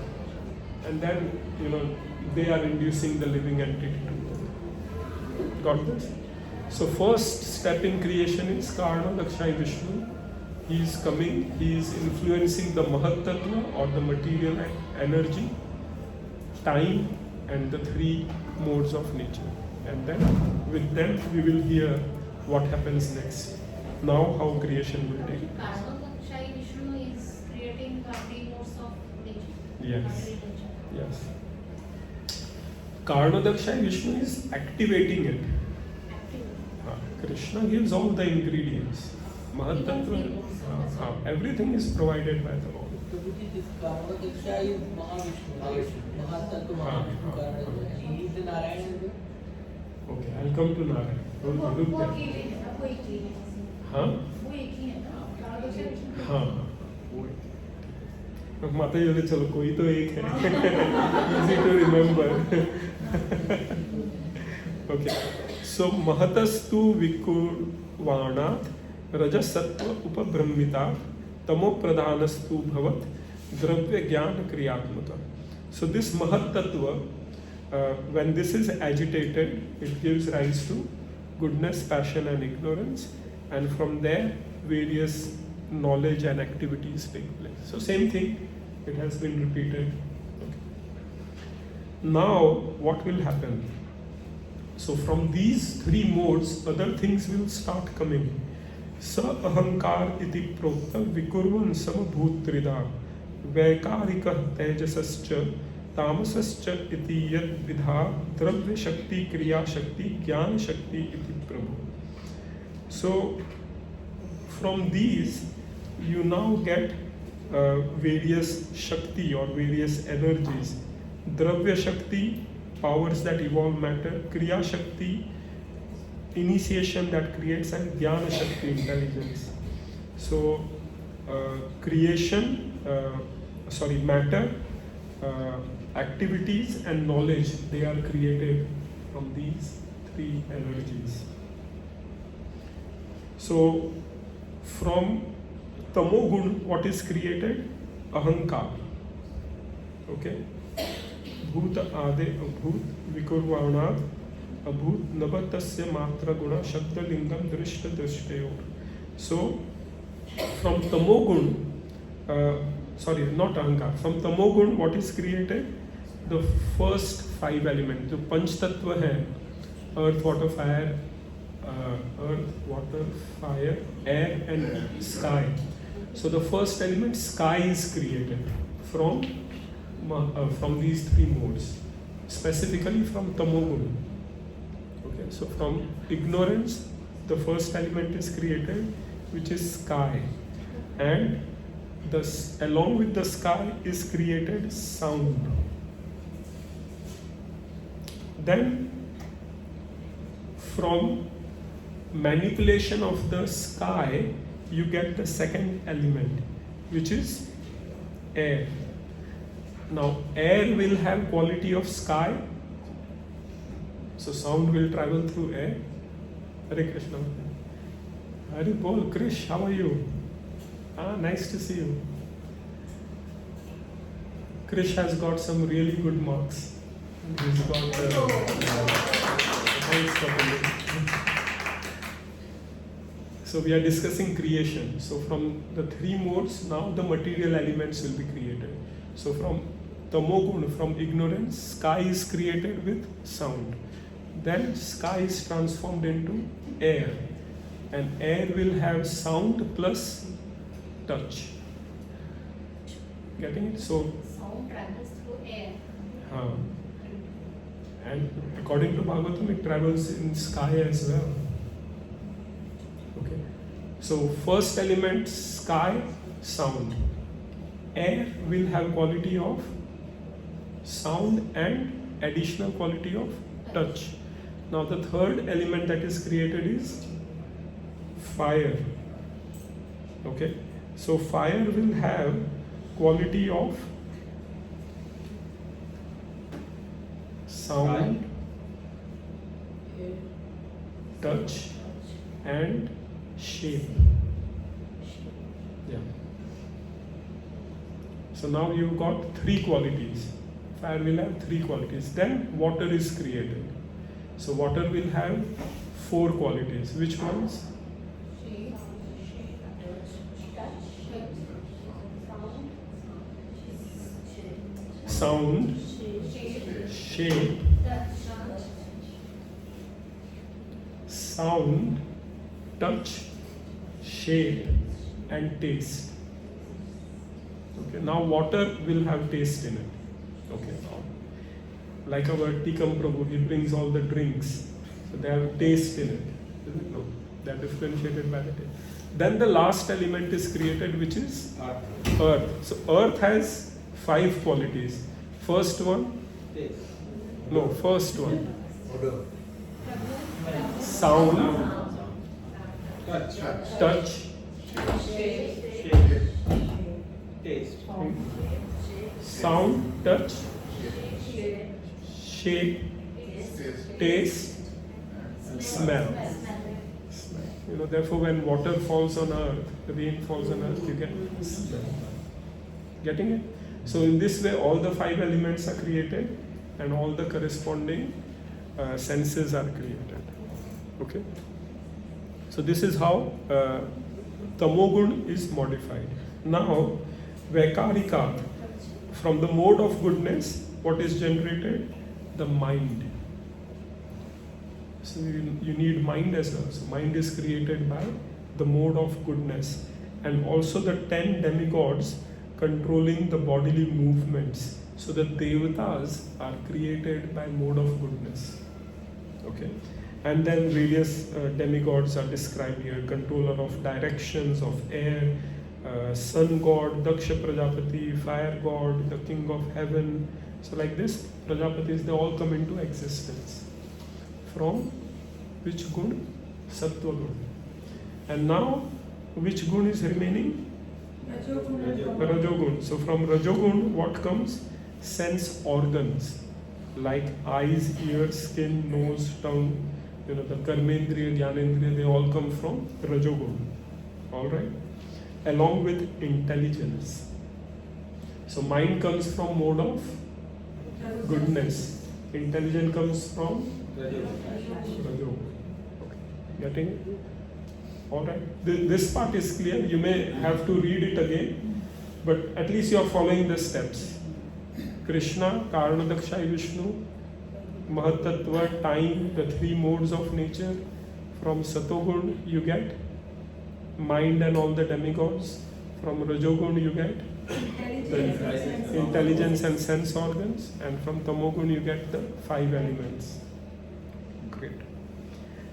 And then, they are inducing the living entity to work. Got this? So first step in creation is Karanadakshayi Vishnu. He is coming, he is influencing the Mahat Tattva or the material energy, time, and the three modes of nature. And then with them we will hear what happens next. Now how creation will take place. Karanadakshayi Vishnu is creating the three modes of nature. Yes. Yes. Karanadakshayi Vishnu is activating it. Krishna gives all the ingredients. Mahat Tattva, everything is provided by the Lord. So which is this Karanadakshayi is Mahavishnu, right? Mahatattva Mahavishnu Karanadakshayi. He is the Narayana as well? Okay, I'll come to Narayan. Look there. हाँ हाँ माता जी बोले चलो कोई तो एक है easy to remember. Okay, so महतस्तु विकुर्वाणात् रजसत्व उपब्रह्मिता तमो प्रधानस्तु भवत द्रव्य ज्ञान क्रियात्मक. So this Mahat Tattva, when this is agitated, it gives rise to goodness, passion and ignorance, and from there various knowledge and activities take place. So same thing, it has been repeated. Okay. Now what will happen? So from these three modes, other things will start coming. Sa ahankar iti prokta vikurvan samabhut trida vaikarika tejasascha tamasascha iti yad vidha dravya shakti kriya shakti jnana shakti iti prabhu. So from these you now get various shakti or various energies. Dravya shakti, powers that evolve matter. Kriya shakti, initiation that creates, and jnana shakti, intelligence. So matter, activities and knowledge, they are created from these three energies. So from tamogun, what is created? Ahankar. Okay. भूत आदे अभूत विकुर्वाणाद अभूत नवतस्य मात्र गुण शब्द लिंगम दृष्ट दृष्टयोर. So from tamogun, sorry, not ahankar, from tamogun what is created? The first 5 elements. जो पंच तत्व है, earth, water, fire, air and sky. So the first element, sky, is created from these 3 modes, specifically from tamogun. Okay, so from ignorance, the first element is created, which is sky, and along with the sky is created sound. Then from manipulation of the sky, you get the second element, which is air. Now air will have quality of sky, so sound will travel through air. Hare Krishna. Hare Bol, Krish, how are you? Nice to see you. Krish has got some really good marks. He's got thanks for coming. So we are discussing creation. So from the 3 modes, now the material elements will be created. So from tamogun, from ignorance, sky is created with sound. Then sky is transformed into air, and air will have sound plus touch. Getting it? So Sound travels through air. and according to Bhagavatam, it travels in sky as well. Okay. So first element, sky, sound. Air will have quality of sound and additional quality of touch. Now the third element that is created is fire. Okay. So fire will have quality of sound, touch and shape. Yeah. So now you've got 3 qualities. Fire will have 3 qualities. Then water is created. So water will have 4 qualities. Which ones? Sound, shape, sound, touch, shape and taste. Okay, now water will have taste in it. Okay, now like our Tikam Prabhu, he brings all the drinks, so they have taste in it. No, they are differentiated by the taste. Then the last element is created, which is earth. So earth has 5 qualities. First one, first one, Odor. sound, touch, sound, touch, shape, taste, smell. Therefore when water falls on earth, rain falls on earth, you get smell. Getting it? So in this way all the 5 elements are created and all the corresponding senses are created. Okay? So this is how tamogun is modified. Now Vaikarika, from the mode of goodness, what is generated? The mind. So you need mind as well. So mind is created by the mode of goodness, and also the 10 demigods controlling the bodily movements. So the devatas are created by mode of goodness. Okay, and then various demigods are described here: controller of directions, of air, sun god, Daksha Prajapati, fire god, the king of heaven. So like this, Prajapatis, they all come into existence. From which gun? Sattva gun. And now, which gun is remaining? Rajogun. So from Rajogun, what comes? Sense organs like eyes, ears, skin, nose, tongue. The Karmendriya, Jnanendriya, they all come from Rajogun. Alright? Along with intelligence. So mind comes from mode of goodness. Intelligence comes from Rajo. Getting it? Alright. This part is clear. You may have to read it again, but at least you are following the steps. Krishna, Karanadakshay Vishnu, Mahatattva, time, the three modes of nature. From Satogun you get mind and all the demigods. From Rajogun you get the intelligence and sense organs, and from Tamogun you get the 5 elements. Great.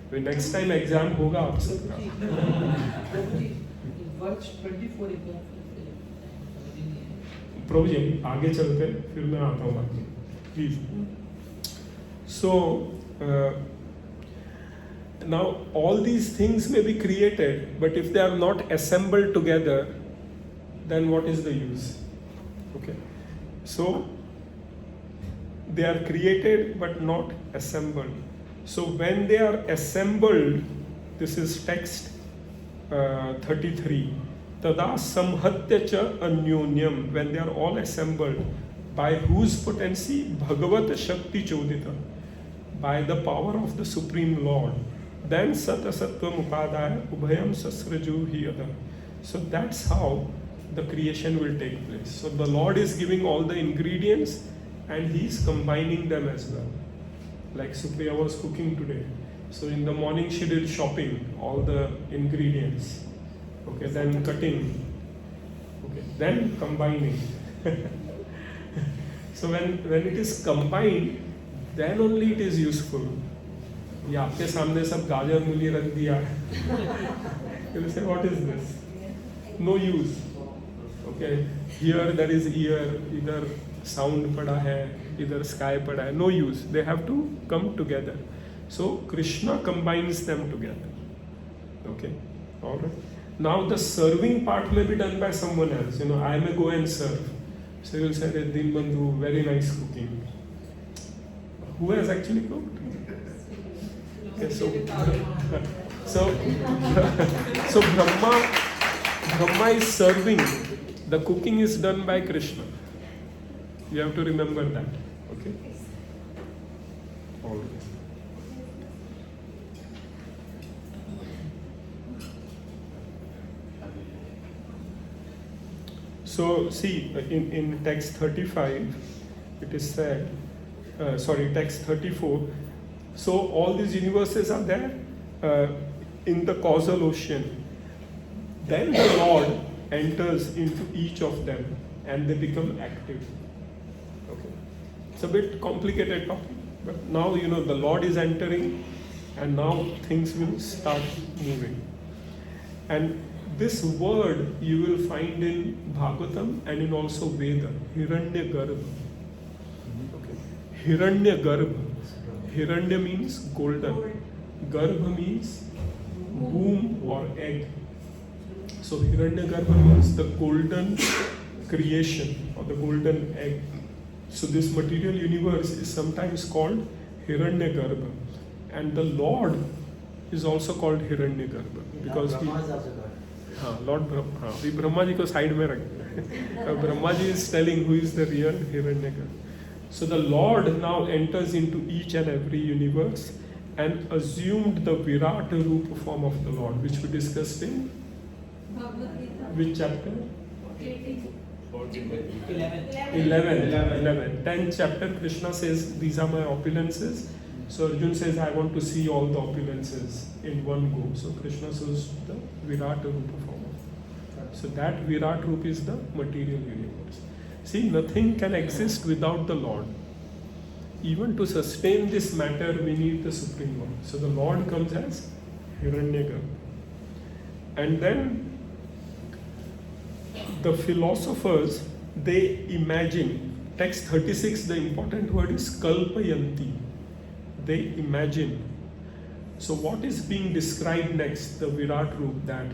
So next time exam होगा आप सबका. वर्ष 24 exam प्रभु जी आगे चलते फिर मैं आता हूँ बाकी please. So now all these things may be created, but if they are not assembled together, then what is the use? Okay, so they are created but not assembled. So when they are assembled, this is text 33. Tada samhatya cha anyonyam, when they are all assembled, by whose potency? Bhagavat Shakti Chodita, by the power of the Supreme Lord. Then Sata Sattva Mupadaya Ubhayam Sasraju Hiyada. So that's how the creation will take place. So the Lord is giving all the ingredients and He is combining them as well. Like Supriya was cooking today. So in the morning she did shopping, all the ingredients. Okay, then cutting. Okay, then combining. So when it is combined, then only it is useful. ये आपके सामने सब गाजर मूली रख दिया. You will say, what is this? No use. Okay, here there is ear, either sound पड़ा है, either sky पड़ा है. No use. They have to come together. So Krishna combines them together. Okay, all right. Now the serving part may be done by someone else. You know, I may go and serve. So you will say that Din Bandhu, very nice cooking. Who has actually cooked? Okay, so Brahma is serving. The cooking is done by Krishna. You have to remember that. Okay. Always. So see, in text 35, it is said, text 34. So all these universes are there in the causal ocean. Then the Lord enters into each of them and they become active. Okay, it's a bit complicated topic, but now you know the Lord is entering, and now things will start moving. And this word you will find in Bhagavatam and in also Veda, Hiranya Garbha. Okay. Hiranya Garbha. Hiranya means golden. Garbha means womb or egg. So Hiranya Garbha means the golden creation or the golden egg. So this material universe is sometimes called Hiranya Garbha. And the Lord is also called Hiranya Garbha because Brahma is also God. Lord Brahma. We Brahma ji ko side mein rakhe. Brahma ji is telling who is the real Hiranyagarbha. So the Lord now enters into each and every universe and assumed the Virat Rupa form of the Lord, which we discussed in which chapter? 11. 10th chapter. Krishna says, these are my opulences. So Arjun says, I want to see all the opulences in one go. So Krishna shows the Virat Rupa form. So that Virat Rupa is the material universe. See, nothing can exist without the Lord. Even to sustain this matter, we need the Supreme Lord. So the Lord comes as Hiranyagarbha. And then the philosophers, they imagine. Text 36, the important word is Kalpayanti. They imagine. So what is being described next? The Virat Rup, that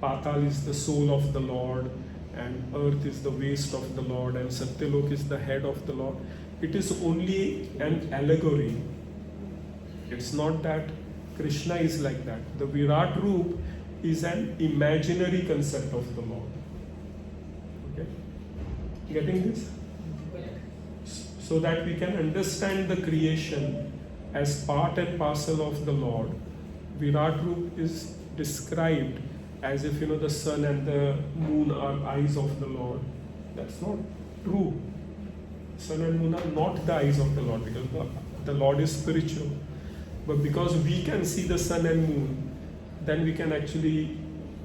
Patal is the soul of the Lord, and earth is the waist of the Lord, and Satyalok is the head of the Lord. It is only an allegory. It's not that Krishna is like that. The Virat Rup is an imaginary concept of the Lord. Okay? Getting this? so that we can understand the creation as part and parcel of the Lord. Virat Roop is described as if the sun and the moon are eyes of the Lord. That's not true. Sun and moon are not the eyes of the Lord, because the Lord is spiritual. But because we can see the sun and moon, then we can actually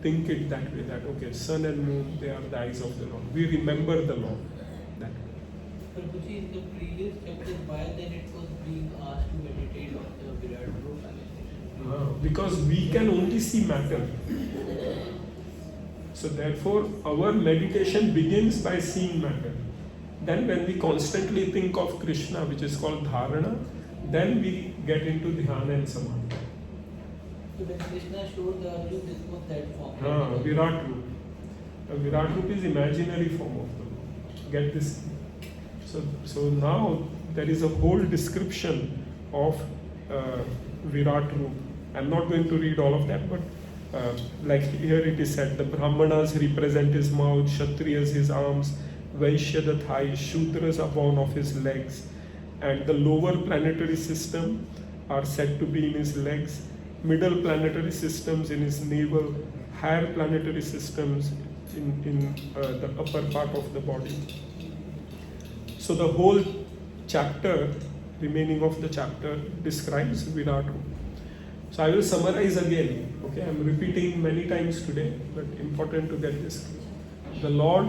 think it that way, that okay, sun and moon, they are the eyes of the Lord. We remember the Lord that way. Prabhuji, in the previous chapter, why then it was being asked to meditate on the Virat Roop? Because we can only see matter. So therefore, our meditation begins by seeing matter. Then when we constantly think of Krishna, which is called dharana, then we get into dhyana and samadhi. So when Krishna showed the Arjuna, this was that form. Virat Roop. Virat Roop is imaginary form of the Lord. Get this? So now there is a whole description of Virat Roop. I'm not going to read all of that, but like here it is said, the Brahmanas represent his mouth, Kshatriyas his arms, Vaishya the thighs, Shudras are born of his legs, and the lower planetary system are said to be in his legs, middle planetary systems in his navel, higher planetary systems in the upper part of the body. So the whole chapter, remaining of the chapter, describes Virat Roop. So I will summarize again. Okay, I'm repeating many times today, but important to get this clear. The Lord,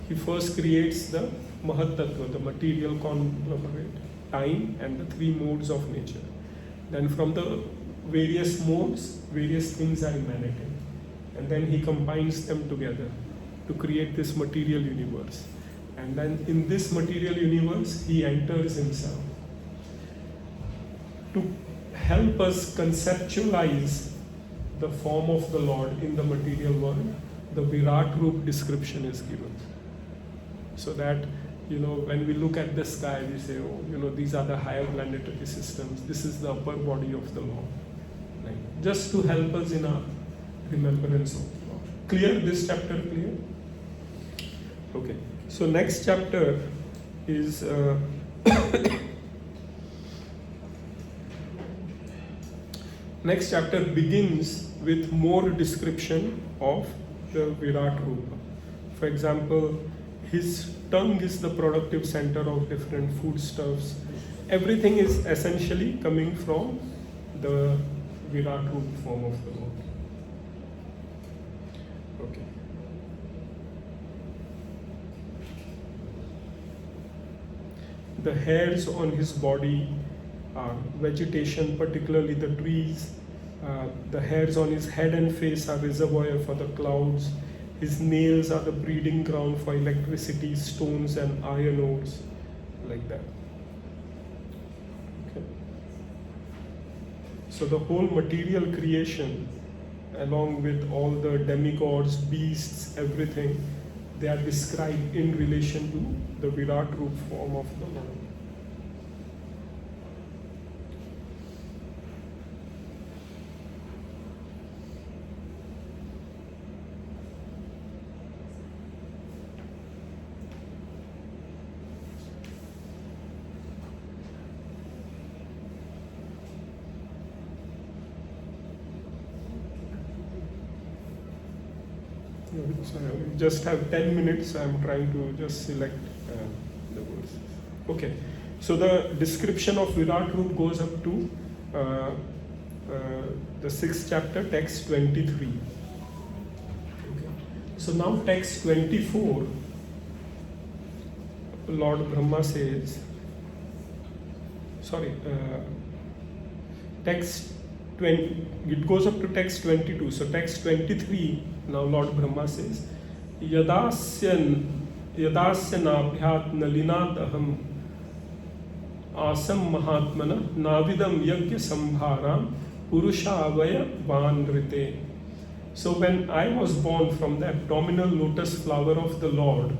He first creates the Mahat Tattva, the material conglomerate, time, and the three modes of nature. Then from the various modes, various things are emanating. And then He combines them together to create this material universe. And then in this material universe, He enters Himself to help us conceptualize the form of the Lord in the material world. The Virat Roop description is given. So that, when we look at the sky, we say, these are the higher planetary systems. This is the upper body of the Lord. Right? Just to help us in our remembrance of the Lord. Clear? This chapter clear? Okay. So next chapter is... Next chapter begins with more description of the Virat Rupa. For example, his tongue is the productive center of different foodstuffs. Everything is essentially coming from the Virat Rupa form of the Lord. Okay. The hairs on his body are vegetation, particularly the trees. The hairs on his head and face are reservoir for the clouds. His nails are the breeding ground for electricity, stones and iron ores, like that. Okay. So the whole material creation, along with all the demigods, beasts, everything, they are described in relation to the Virat Roop form of the Lord. So we just have 10 minutes. I'm trying to just select the verses. Okay. So the description of Virat Roop goes up to the 6th chapter, text 23. Okay. So now text 24, Lord Brahma says, text 20, it goes up to text 22. So text 23, now Lord Brahma says, Yadasya nabhyat nalinataham asam mahatmana navidam yagya sambharam purushavaya vanrite. So when I was born from the abdominal lotus flower of the Lord,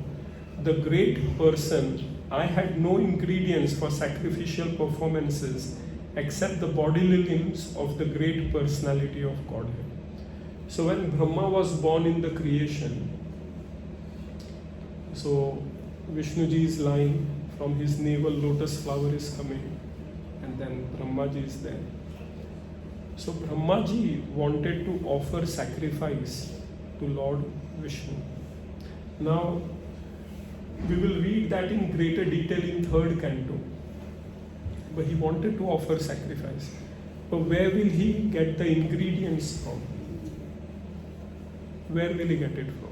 the great person, I had no ingredients for sacrificial performances except the bodily limbs of the great personality of Godhead. So when Brahma was born in the creation, so Vishnuji's line from his navel lotus flower is coming, and then Brahmaji is there. So Brahmaji wanted to offer sacrifice to Lord Vishnu. Now we will read that in greater detail in 3rd canto. But he wanted to offer sacrifice. But where will he get the ingredients from? Where will he get it from?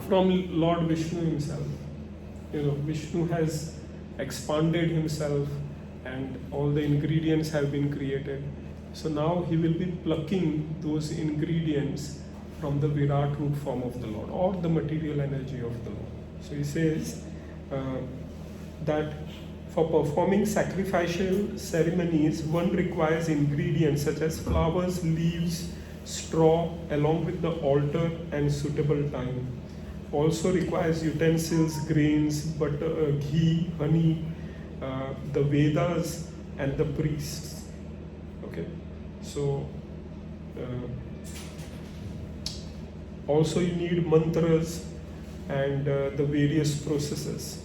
From Lord Vishnu himself. Vishnu has expanded himself and all the ingredients have been created. So now he will be plucking those ingredients from the Virat root form of the Lord or the material energy of the Lord. So he says that for performing sacrificial ceremonies, one requires ingredients such as flowers, leaves, straw, along with the altar and suitable time. Also requires utensils, grains, butter, ghee, honey, the Vedas and the priests. Okay, so also you need mantras and the various processes.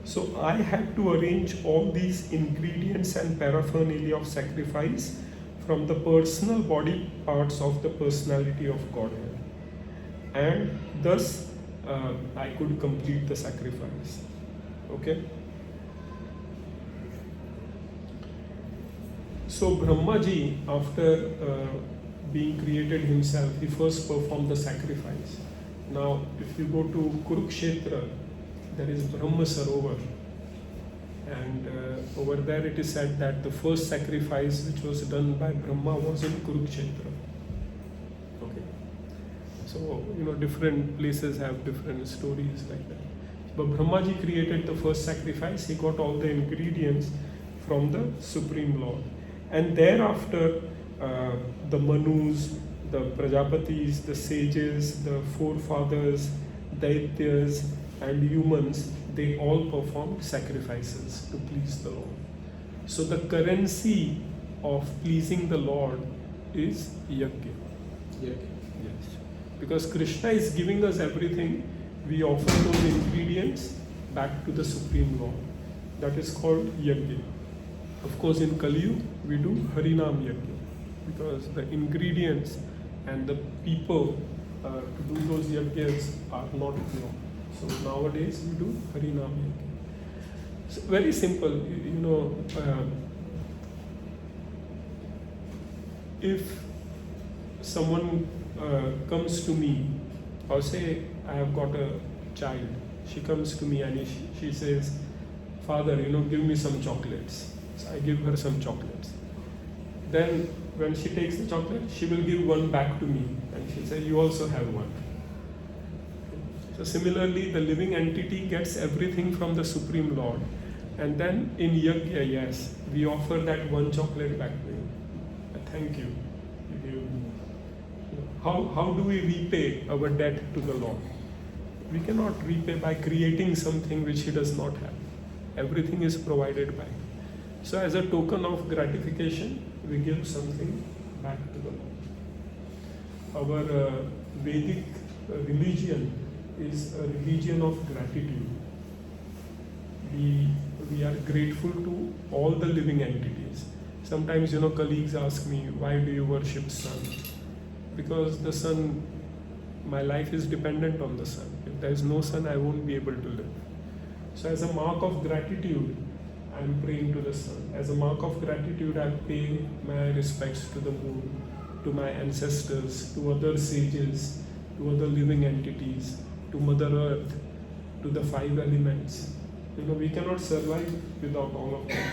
So I had to arrange all these ingredients and paraphernalia of sacrifice from the personal body parts of the personality of Godhead, and thus I could complete the sacrifice. Okay. So Brahmaji, after being created himself, he first performed the sacrifice. Now, if you go to Kurukshetra, there is Brahma Sarovar, and over there it is said that the first sacrifice which was done by Brahma was in Kurukshetra. Okay, so different places have different stories like that. But Brahmaji created the first sacrifice. He got all the ingredients from the Supreme Lord, and thereafter the Manus, the Prajapatis, the sages, the forefathers, Daityas and humans, they all performed sacrifices to please the Lord. So the currency of pleasing the Lord is yajna. Yes. Because Krishna is giving us everything, we offer those ingredients back to the Supreme Lord. That is called yajna. Of course, in Kali Yuga, we do Harinam yajna, because the ingredients and the people to do those yajnas are not known. So nowadays we do Harinam yajna. So very simple, if someone comes to me, or say I have got a child, she comes to me and she says, "Father, give me some chocolates." So I give her some chocolates. Then when she takes the chocolate, she will give one back to me and she'll say, "You also have one." So similarly, the living entity gets everything from the Supreme Lord, and then in yajna, yes, we offer that one chocolate back to him. Thank you. How do we repay our debt to the Lord? We cannot repay by creating something which He does not have. Everything is provided by Him. So as a token of gratification, we give something back to the Lord. Our Vedic religion is a religion of gratitude. We are grateful to all the living entities. Sometimes, colleagues ask me, "Why do you worship sun?" Because the sun, my life is dependent on the sun. If there is no sun, I won't be able to live. So as a mark of gratitude, I am praying to the sun. As a mark of gratitude, I pay my respects to the moon, to my ancestors, to other sages, to other living entities, to Mother Earth, to the 5 elements. We cannot survive without all of them.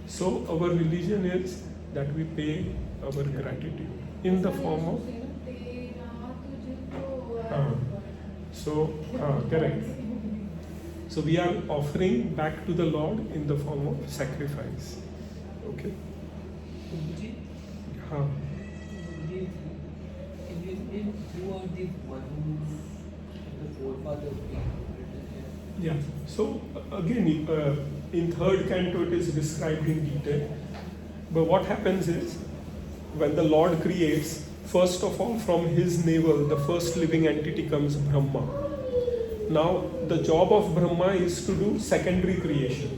So our religion is that we pay our gratitude in the form of correct. So we are offering back to the Lord in the form of sacrifice. Okay. Guruji, can you explain who are these Manus, the forefathers being written here? Yeah. So again, in 3rd canto it is described in detail. But what happens is, when the Lord creates, first of all, from his navel, the first living entity comes Brahma. Now, the job of Brahma is to do secondary creation.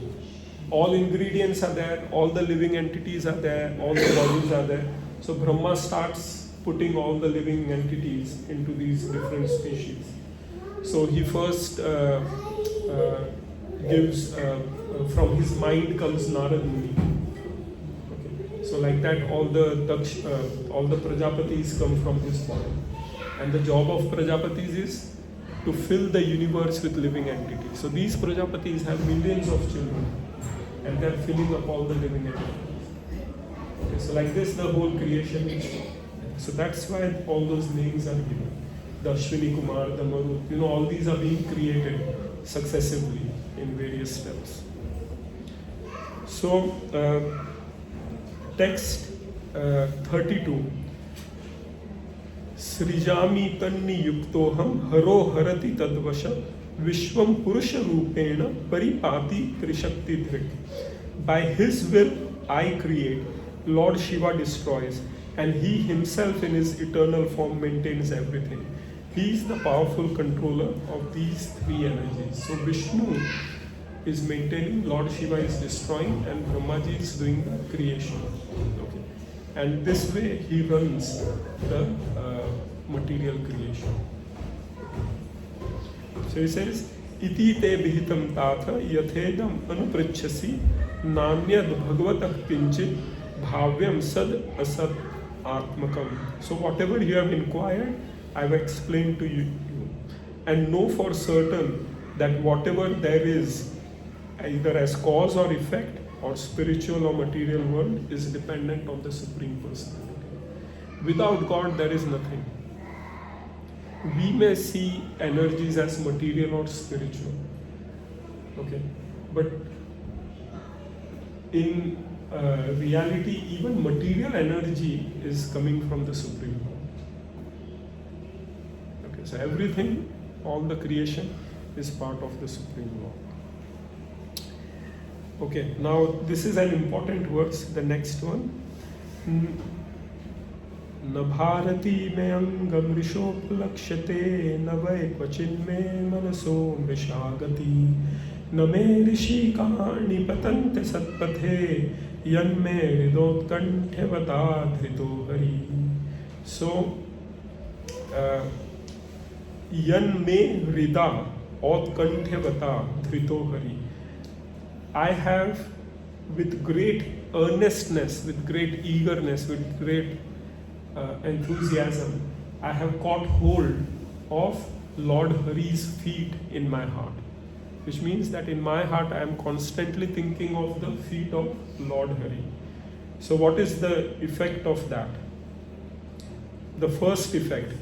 All ingredients are there, all the living entities are there, all the bodies are there. So Brahma starts putting all the living entities into these different species. So he first gives, from his mind comes Narad Muni. Okay. So like that, all the Prajapatis come from his body. And the job of Prajapatis is to fill the universe with living entities. So these Prajapatis have millions of children, and they're filling up all the living entities. Okay, so like this, the whole creation is. So that's why all those names are given. The Ashwini Kumar, the Marut, all these are being created successively in various steps. So, text 32. Srijami tanni yuktoham haro harati tadvasha vishwam purusha rupena paripati trishakti dhrik. By his will I create, Lord Shiva destroys, and he himself in his eternal form maintains everything. He is the powerful controller of these three energies. So Vishnu is maintaining, Lord Shiva is destroying, and Brahmaji is doing the creation. Okay. And this way he runs the material creation. So he says, Iti te vihitam tatha yathedam anupritchasi nanyad bhagavatah kinchit bhavyam sad asad atmakam. So whatever you have inquired, I have explained to you. And know for certain that whatever there is, either as cause or effect, or spiritual or material world, is dependent on the Supreme Personality. Without God, there is nothing. We may see energies as material or spiritual. Okay, but in reality, even material energy is coming from the Supreme Lord. Okay, so everything, all the creation is part of the Supreme Lord. Okay, now this is an important verse, the next one. न भारती में अंगम ऋषोपलक्ष्यते न वै क्वचिन् में मनसो मृषागति न मे ऋषि कहानि पतन्ते सत्पथे यन्मे हृदोत्कण्ठ्यवता धृतो Hari. So यन्मे Hrida औत्कण्ठ्यवता धृतो Hari. I have, with great earnestness, with great eagerness, with great enthusiasm, I have caught hold of Lord Hari's feet in my heart. Which means that in my heart I am constantly thinking of the feet of Lord Hari. So what is the effect of that? The first effect,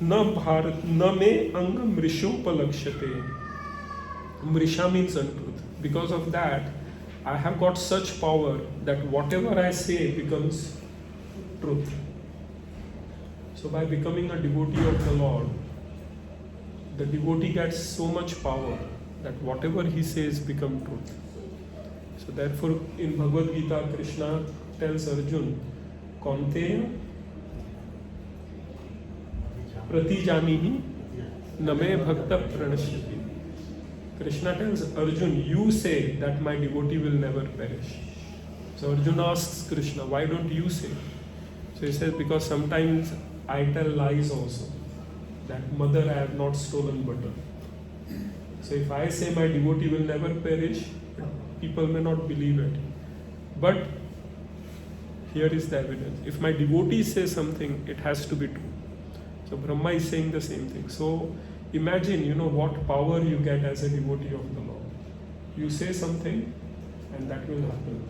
na me anga mrishopalakshate. Mrisha means untruth. Because of that, I have got such power that whatever I say becomes truth. So by becoming a devotee of the Lord, the devotee gets so much power that whatever he says becomes truth. So therefore in Bhagavad Gita, Krishna tells Arjun, Kaunteya pratijanihi name bhakta pranashyati. Krishna tells Arjun, you say that my devotee will never perish. So Arjun asks Krishna, why don't you say? So he says, because sometimes I tell lies also. That mother, I have not stolen butter. So if I say my devotee will never perish, people may not believe it. But here is the evidence. If my devotee says something, it has to be true. So Brahma is saying the same thing. So imagine, what power you get as a devotee of the Lord. You say something and that will happen.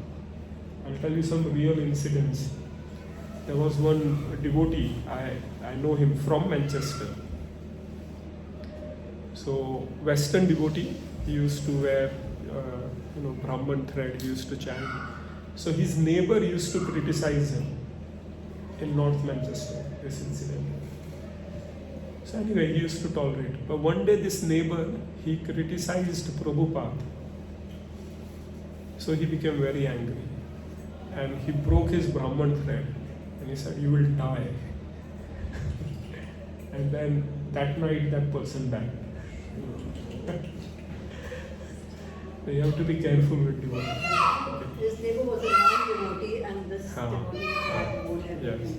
I'll tell you some real incidents. There was one devotee, I know him from Manchester. So Western devotee, he used to wear Brahman thread, he used to chant. So his neighbor used to criticize him in North Manchester, this incident. So anyway, he used to tolerate. But one day this neighbor, he criticized Prabhupada. So he became very angry. And he broke his Brahman thread. And he said, you will die. and then that night that person died. So you have to be careful with devotee. His neighbor was a non-devotee and this Ah. devotee would have Yes. been.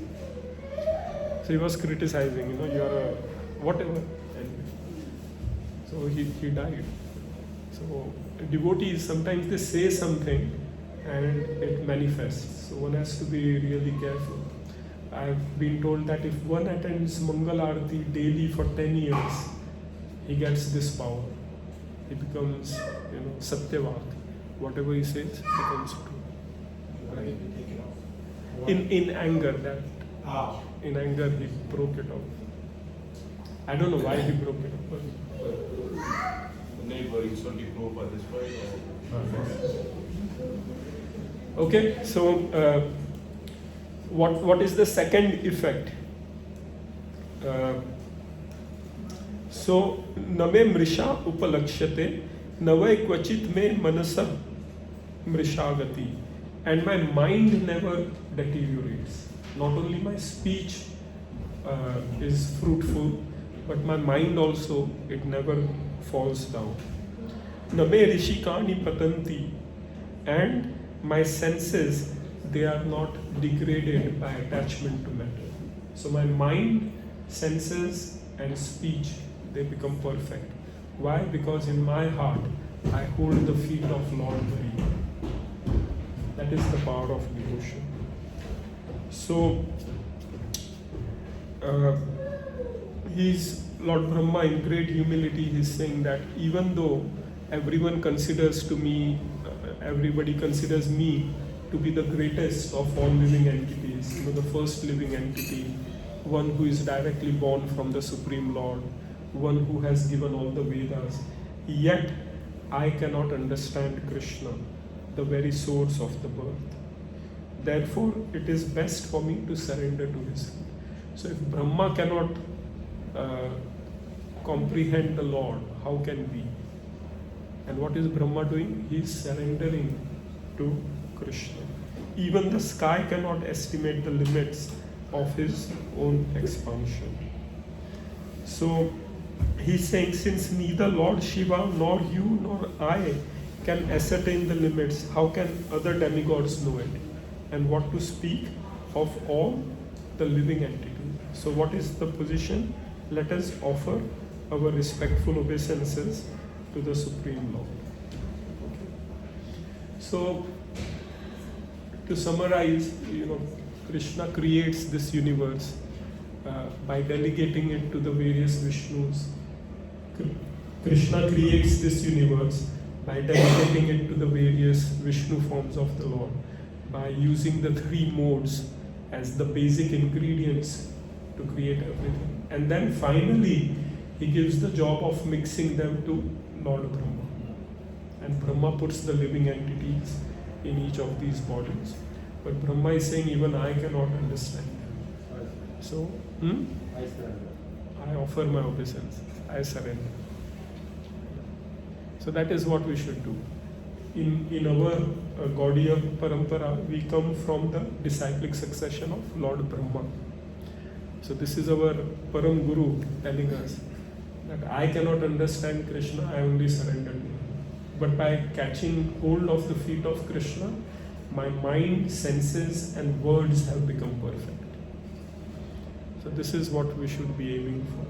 So he was criticizing, you're a whatever. And so he died. So devotees, sometimes they say something and it manifests. So one has to be really careful. I've been told that if one attends Mangal Arati daily for 10 years, he gets this power. He becomes, Satyavak. Whatever he says becomes true. Right? In anger, in anger he broke it off. I don't know why he broke it off. The neighbor insulted Prabhupada, that's why. Okay, so what is the second effect? So name mrisha upalakshyate navai kvachit me manasa mrishagati, and my mind never deteriorates. Not only my speech is fruitful, but my mind also, it never falls down. Name rishikani patanti, and my senses, they are not degraded by attachment to matter. So my mind, senses and speech, they become perfect. Why? Because in my heart I hold the feet of Lord Hari. That is the power of devotion. So Lord Brahma, in great humility, he's saying that even though everybody considers me to be the greatest of all living entities, the first living entity, one who is directly born from the Supreme Lord, one who has given all the Vedas, yet I cannot understand Krishna, the very source of the birth. Therefore, it is best for me to surrender to his feet. So if Brahma cannot comprehend the Lord, how can we? And what is Brahma doing? He is surrendering to Krishna. Even the sky cannot estimate the limits of his own expansion. So he's saying, since neither Lord Shiva nor you nor I can ascertain the limits, how can other demigods know it? And what to speak of all the living entities? So what is the position? Let us offer our respectful obeisances to the Supreme Lord. Okay. So to summarize, Krishna creates this universe by delegating it to the various Vishnus. Krishna creates this universe by delegating it to the various Vishnu forms of the Lord, by using the three modes as the basic ingredients to create everything. And then finally, he gives the job of mixing them to Lord Brahma. And Brahma puts the living entities in each of these bodies. But Brahma is saying, even I cannot understand them. So, I surrender. I offer my obeisance. I surrender. So that is what we should do. In our Gaudiya Parampara, we come from the disciplic succession of Lord Brahma. So this is our Param Guru telling us that I cannot understand Krishna, I only surrender to him. But by catching hold of the feet of Krishna, my mind, senses and words have become perfect. So this is what we should be aiming for.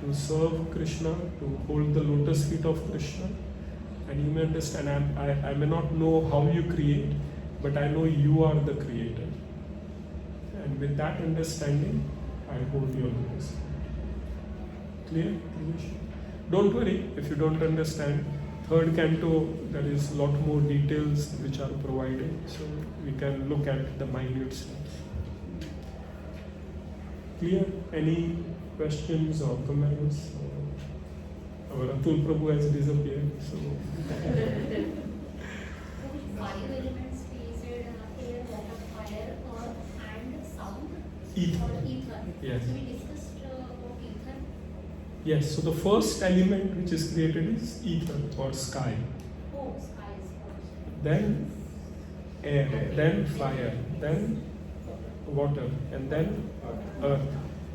To serve Krishna, to hold the lotus feet of Krishna. And you may understand, I may not know how you create, but I know you are the creator. And with that understanding, I hold your lotus feet. Clear? Don't worry if you don't understand. Third canto, there is a lot more details which are provided, so we can look at the minute steps. Clear? Any questions or comments? Our Atul Prabhu has disappeared, so. Five elements we said air, water, fire, earth and sound. Ether. Or ether. Yes. So we discussed about ether. Yes, so the first element which is created is ether or sky. Oh, sky is first. Then air, then fire, then water, and then earth.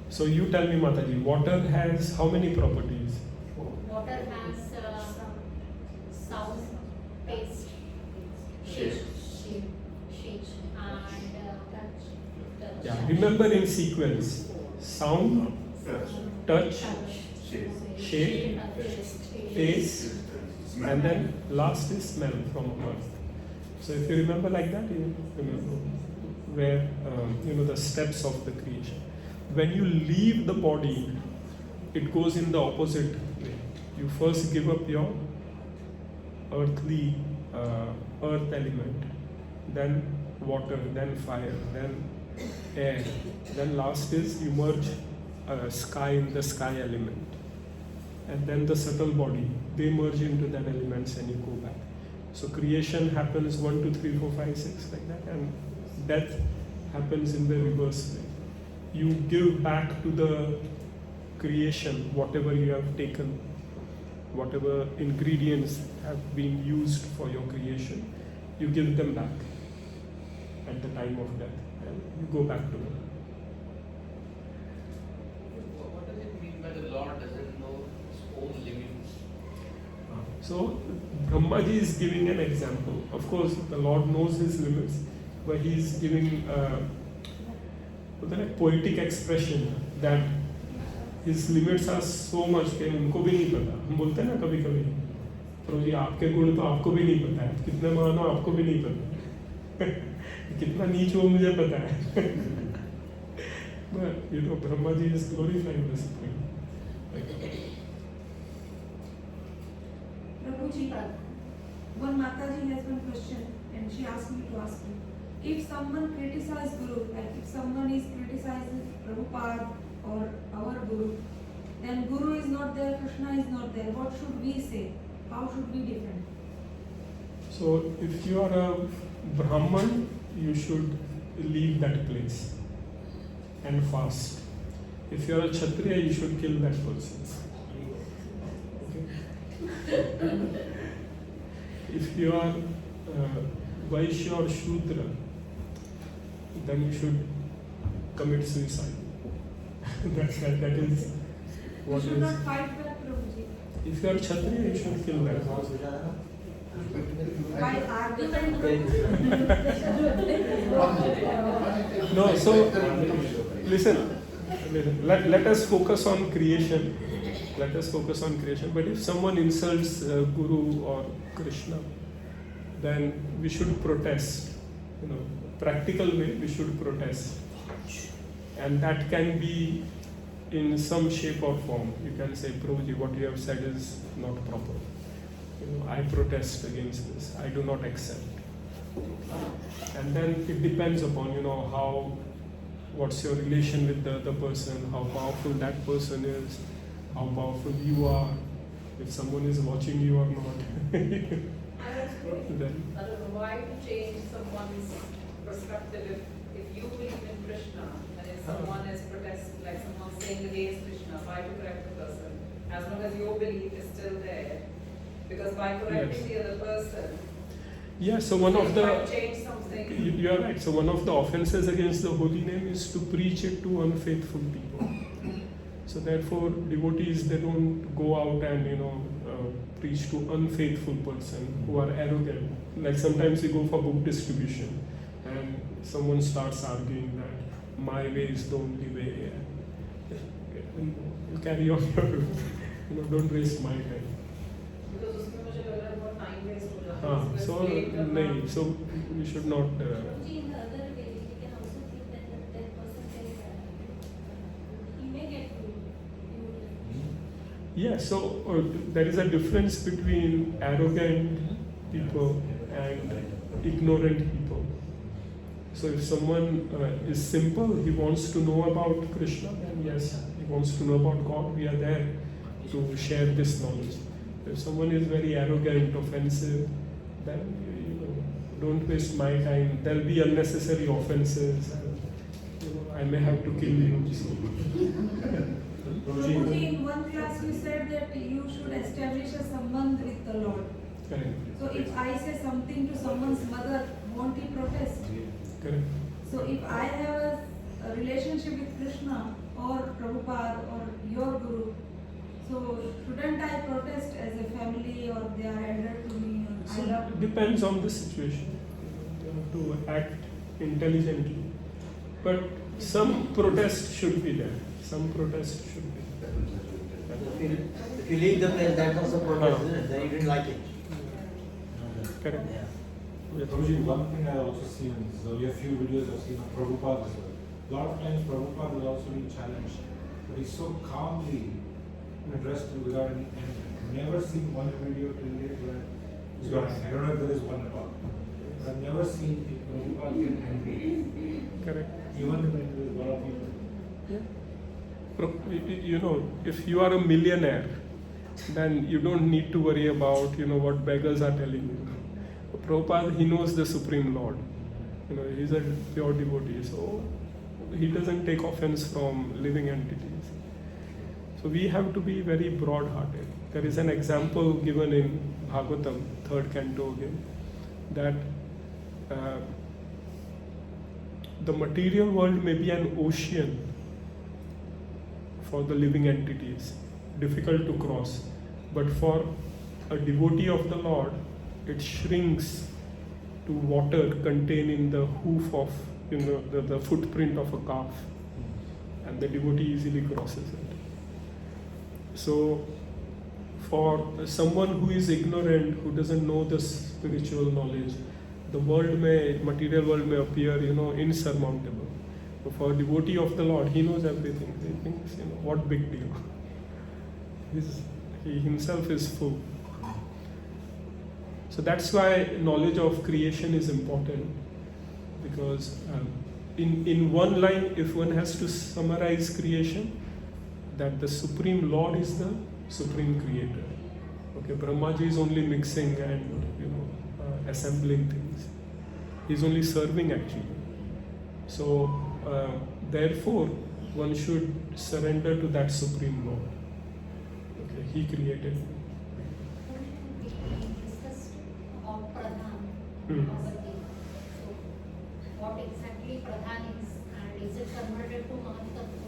So you tell me, Mataji, water has how many properties? Water has sound, taste, Shape. shape, and touch. Yeah, remember in sequence: sound, touch, shape, taste, and then last is smell from above. So if you remember like that, you remember where the steps of the creation. When you leave the body, it goes in the opposite way. You first give up your earthly earth element, then water, then fire, then air, then last is you merge sky in the sky element, and then the subtle body, they merge into that elements and you go back. So creation happens 1, 2, 3, 4, 5, 6 like that, and death happens in the reverse way. You give back to the creation whatever you have taken, whatever ingredients have been used for your creation, you give them back at the time of death, and you go back to them. What does it mean by the Lord doesn't know his own limits? So Brahmaji is giving an example. Of course, the Lord knows his limits, but he is giving a poetic expression that his limits are so much कि उनको भी नहीं पता. हम बोलते हैं ना कभी कभी, प्रभु जी आपके गुण तो आपको भी नहीं पता है, कितने महान हो आपको भी नहीं पता, कितना नीच हो मुझे पता है. But Brahmaji is glorifying the Supreme. Prabhuji, one Mataji has one question and she asked me to ask you. If someone criticizes Guru, like if someone is criticizing Prabhupada or our Guru, then Guru is not there, Krishna is not there. What should we say? How should we defend? So if you are a Brahman, you should leave that place and fast. If you are a Kshatriya, you should kill that person. Okay? If you are Vaishya or Shudra, then you should commit suicide. that is We what should is. not fight back, Prabhuji. If you are Kshatriya, you should kill that बहुत person. सुझा है ना? By argument. No, so listen. Let us focus on creation. Let us focus on creation. But if someone insults Guru or Krishna, then we should protest. Practical way we should protest, and that can be in some shape or form. You can say, Prabhuji, what you have said is not proper. I protest against this. I do not accept. And then it depends upon what's your relation with the other person, how powerful that person is, how powerful you are, if someone is watching you or not. Then, I don't know why to change someone's perspective if you believe in Krishna and if someone is protesting, like someone saying against Krishna, why to correct the person? As long as your belief is still there. Because by correcting the other person, yeah, so one of you might the change something. you are right. So one of the offenses against the holy name is to preach it to unfaithful people. So therefore, devotees, they don't go out and preach to unfaithful person who are arrogant. Like sometimes we go for book distribution, and someone starts arguing that my way is the only way. You carry on your don't waste my time. Because उसमें मुझे लग रहा है बहुत time waste हो जाता है. So Explain करना. नहीं, so we should not. In the other way, we can also think that that person he may get food. Yeah, so there is a difference between arrogant people and ignorant people. So if someone is simple, he wants to know about Krishna, then yes, he wants to know about God, we are there to share this knowledge. If someone is very arrogant, offensive, then don't waste my time. There'll be unnecessary offenses, and I may have to kill you. So. Prabhuji, in one class you said that you should establish a sambandh with the Lord. Correct. So if I say something to someone's mother, won't he protest? Correct. So if I have a relationship with Krishna, or Prabhupada or your guru. So shouldn't I protest as a family or they are elder to me? Or So I love it depends on the situation. You have to act intelligently. But some protest should be there. Some protest should be there. If you leave the place, that's also protest, isn't it? Then you didn't like it. Correct. Yeah. Yeah. Prabhuji, one thing I also seen is we have few videos I've seen of Prabhupada as well. A lot of times Prabhupada will also be challenged, but he's so calmly addressed without any anger. Never seen one video till date where he's got angry. I don't know if there is one at all. But I've never seen Prabhupada get angry. Correct. Even when there's a lot of people. You know, if you are a millionaire, then you don't need to worry about, you know, what beggars are telling you. Prabhupada, he knows the Supreme Lord. You know, he's a pure devotee, so he doesn't take offense from living entities. So we have to be very broad-hearted. There is an example given in Bhagavatam, 3rd canto again, that the material world may be an ocean for the living entities, difficult to cross. But for a devotee of the Lord, it shrinks to water contained in the hoof of, you know, the footprint of a calf, and the devotee easily crosses it. So, for someone who is ignorant, who doesn't know the spiritual knowledge, the material world may appear, you know, insurmountable. But for a devotee of the Lord, he knows everything. He thinks, you know, what big deal. He himself is full. So that's why knowledge of creation is important, because in one line, if one has to summarize creation, that the Supreme Lord is the Supreme Creator. Okay, Brahmaji is only mixing and, you know, assembling things. He's only serving actually. So therefore, one should surrender to that Supreme Lord. Okay, He created. We discussed about Pradhan. Hmm. So, what exactly Pradhan is, and is it converted to Mahatattva?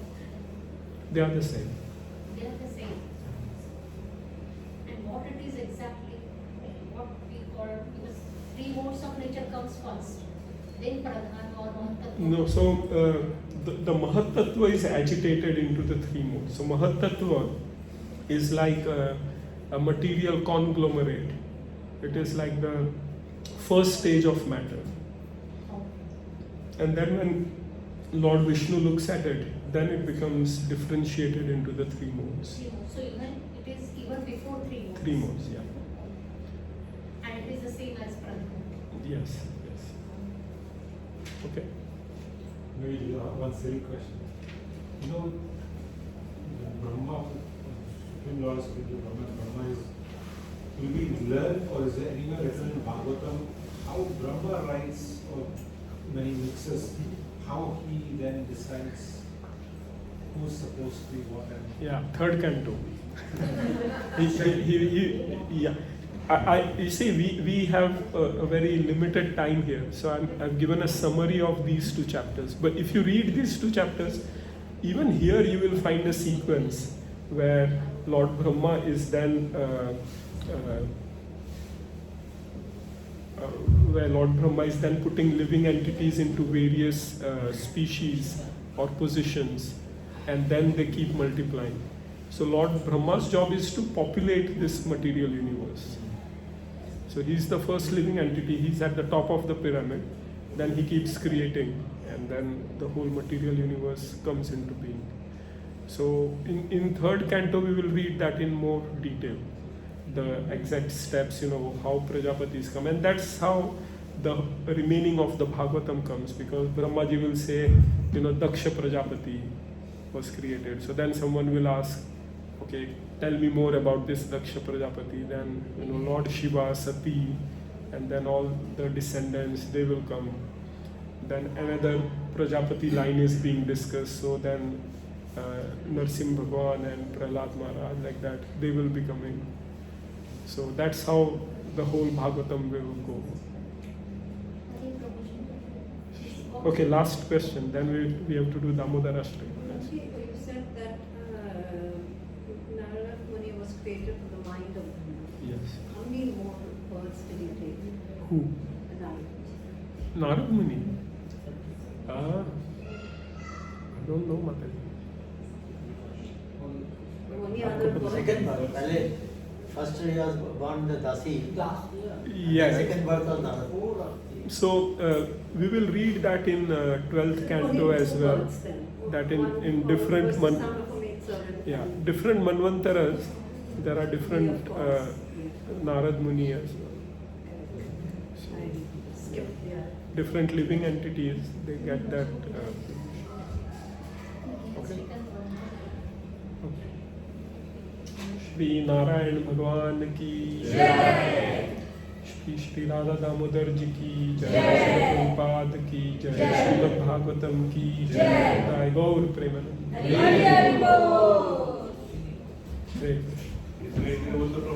They are the same. They are the same. And what it is exactly, what we call, because three modes of nature comes first, then Pradhan or Mahatattva. No, so the Mahatattva is agitated into the three modes. So Mahatattva is like a material conglomerate. It is like the first stage of matter. And then when Lord Vishnu looks at it, then it becomes differentiated into the three modes. So even it is even before three modes. Three modes, yeah. And it is the same as Pradhan. Yes, yes. Okay. Maybe one silly question. You know, Brahma, Supreme Lord Supreme Brahma is, will we learn, or is there anywhere written in Bhagavatam how Brahma writes, or when he mixes, how he then decides who's supposed to be what? And Yeah, 3rd canto. Yeah. You see, we have a very limited time here, so I've given a summary of these 2 chapters. But if you read these 2 chapters, even here you will find a sequence where Lord Brahma is then putting living entities into various species or positions, and then they keep multiplying. So Lord Brahma's job is to populate this material universe. So he's the first living entity, he's at the top of the pyramid, then he keeps creating, and then the whole material universe comes into being. So in 3rd canto we will read that in more detail, the exact steps, how Prajapatis come, and that's how the remaining of the Bhagavatam comes, because Brahmaji will say, Daksha Prajapati was created. So then someone will ask, okay, tell me more about this Daksha Prajapati. Then, Lord Shiva, Sati, and then all the descendants, they will come. Then another Prajapati line is being discussed. So then Narsim Bhagwan and Prahlad Maharaj, like that, they will be coming. So that's how the whole Bhagavatam will go. Okay, last question. Then we have to do Damodara Ashtakam. You cater to the mind of the man. Yes. How many more births did he take? Who? Another. Narad Muni. I don't know, Mataji. The only other birth. Second birth, पहले first he was born the Dasi. Yeah. Second birth was Narad. So we will read that in 12th canto Only as two well. births then. That One in was different the son of a maidservant. yeah, different manvantaras, there are different Yeah, of course. Yeah. Narad Muni as well. I skipped there. Different living entities, they get that. Okay. Shri Narayan भगवान की जय। श्री श्री राधा दामोदर जी की जय। श्री प्रभुपाद की जय। श्रीमद् भागवतम की जय। गौर प्रेमानंद। हरि हरि बोल।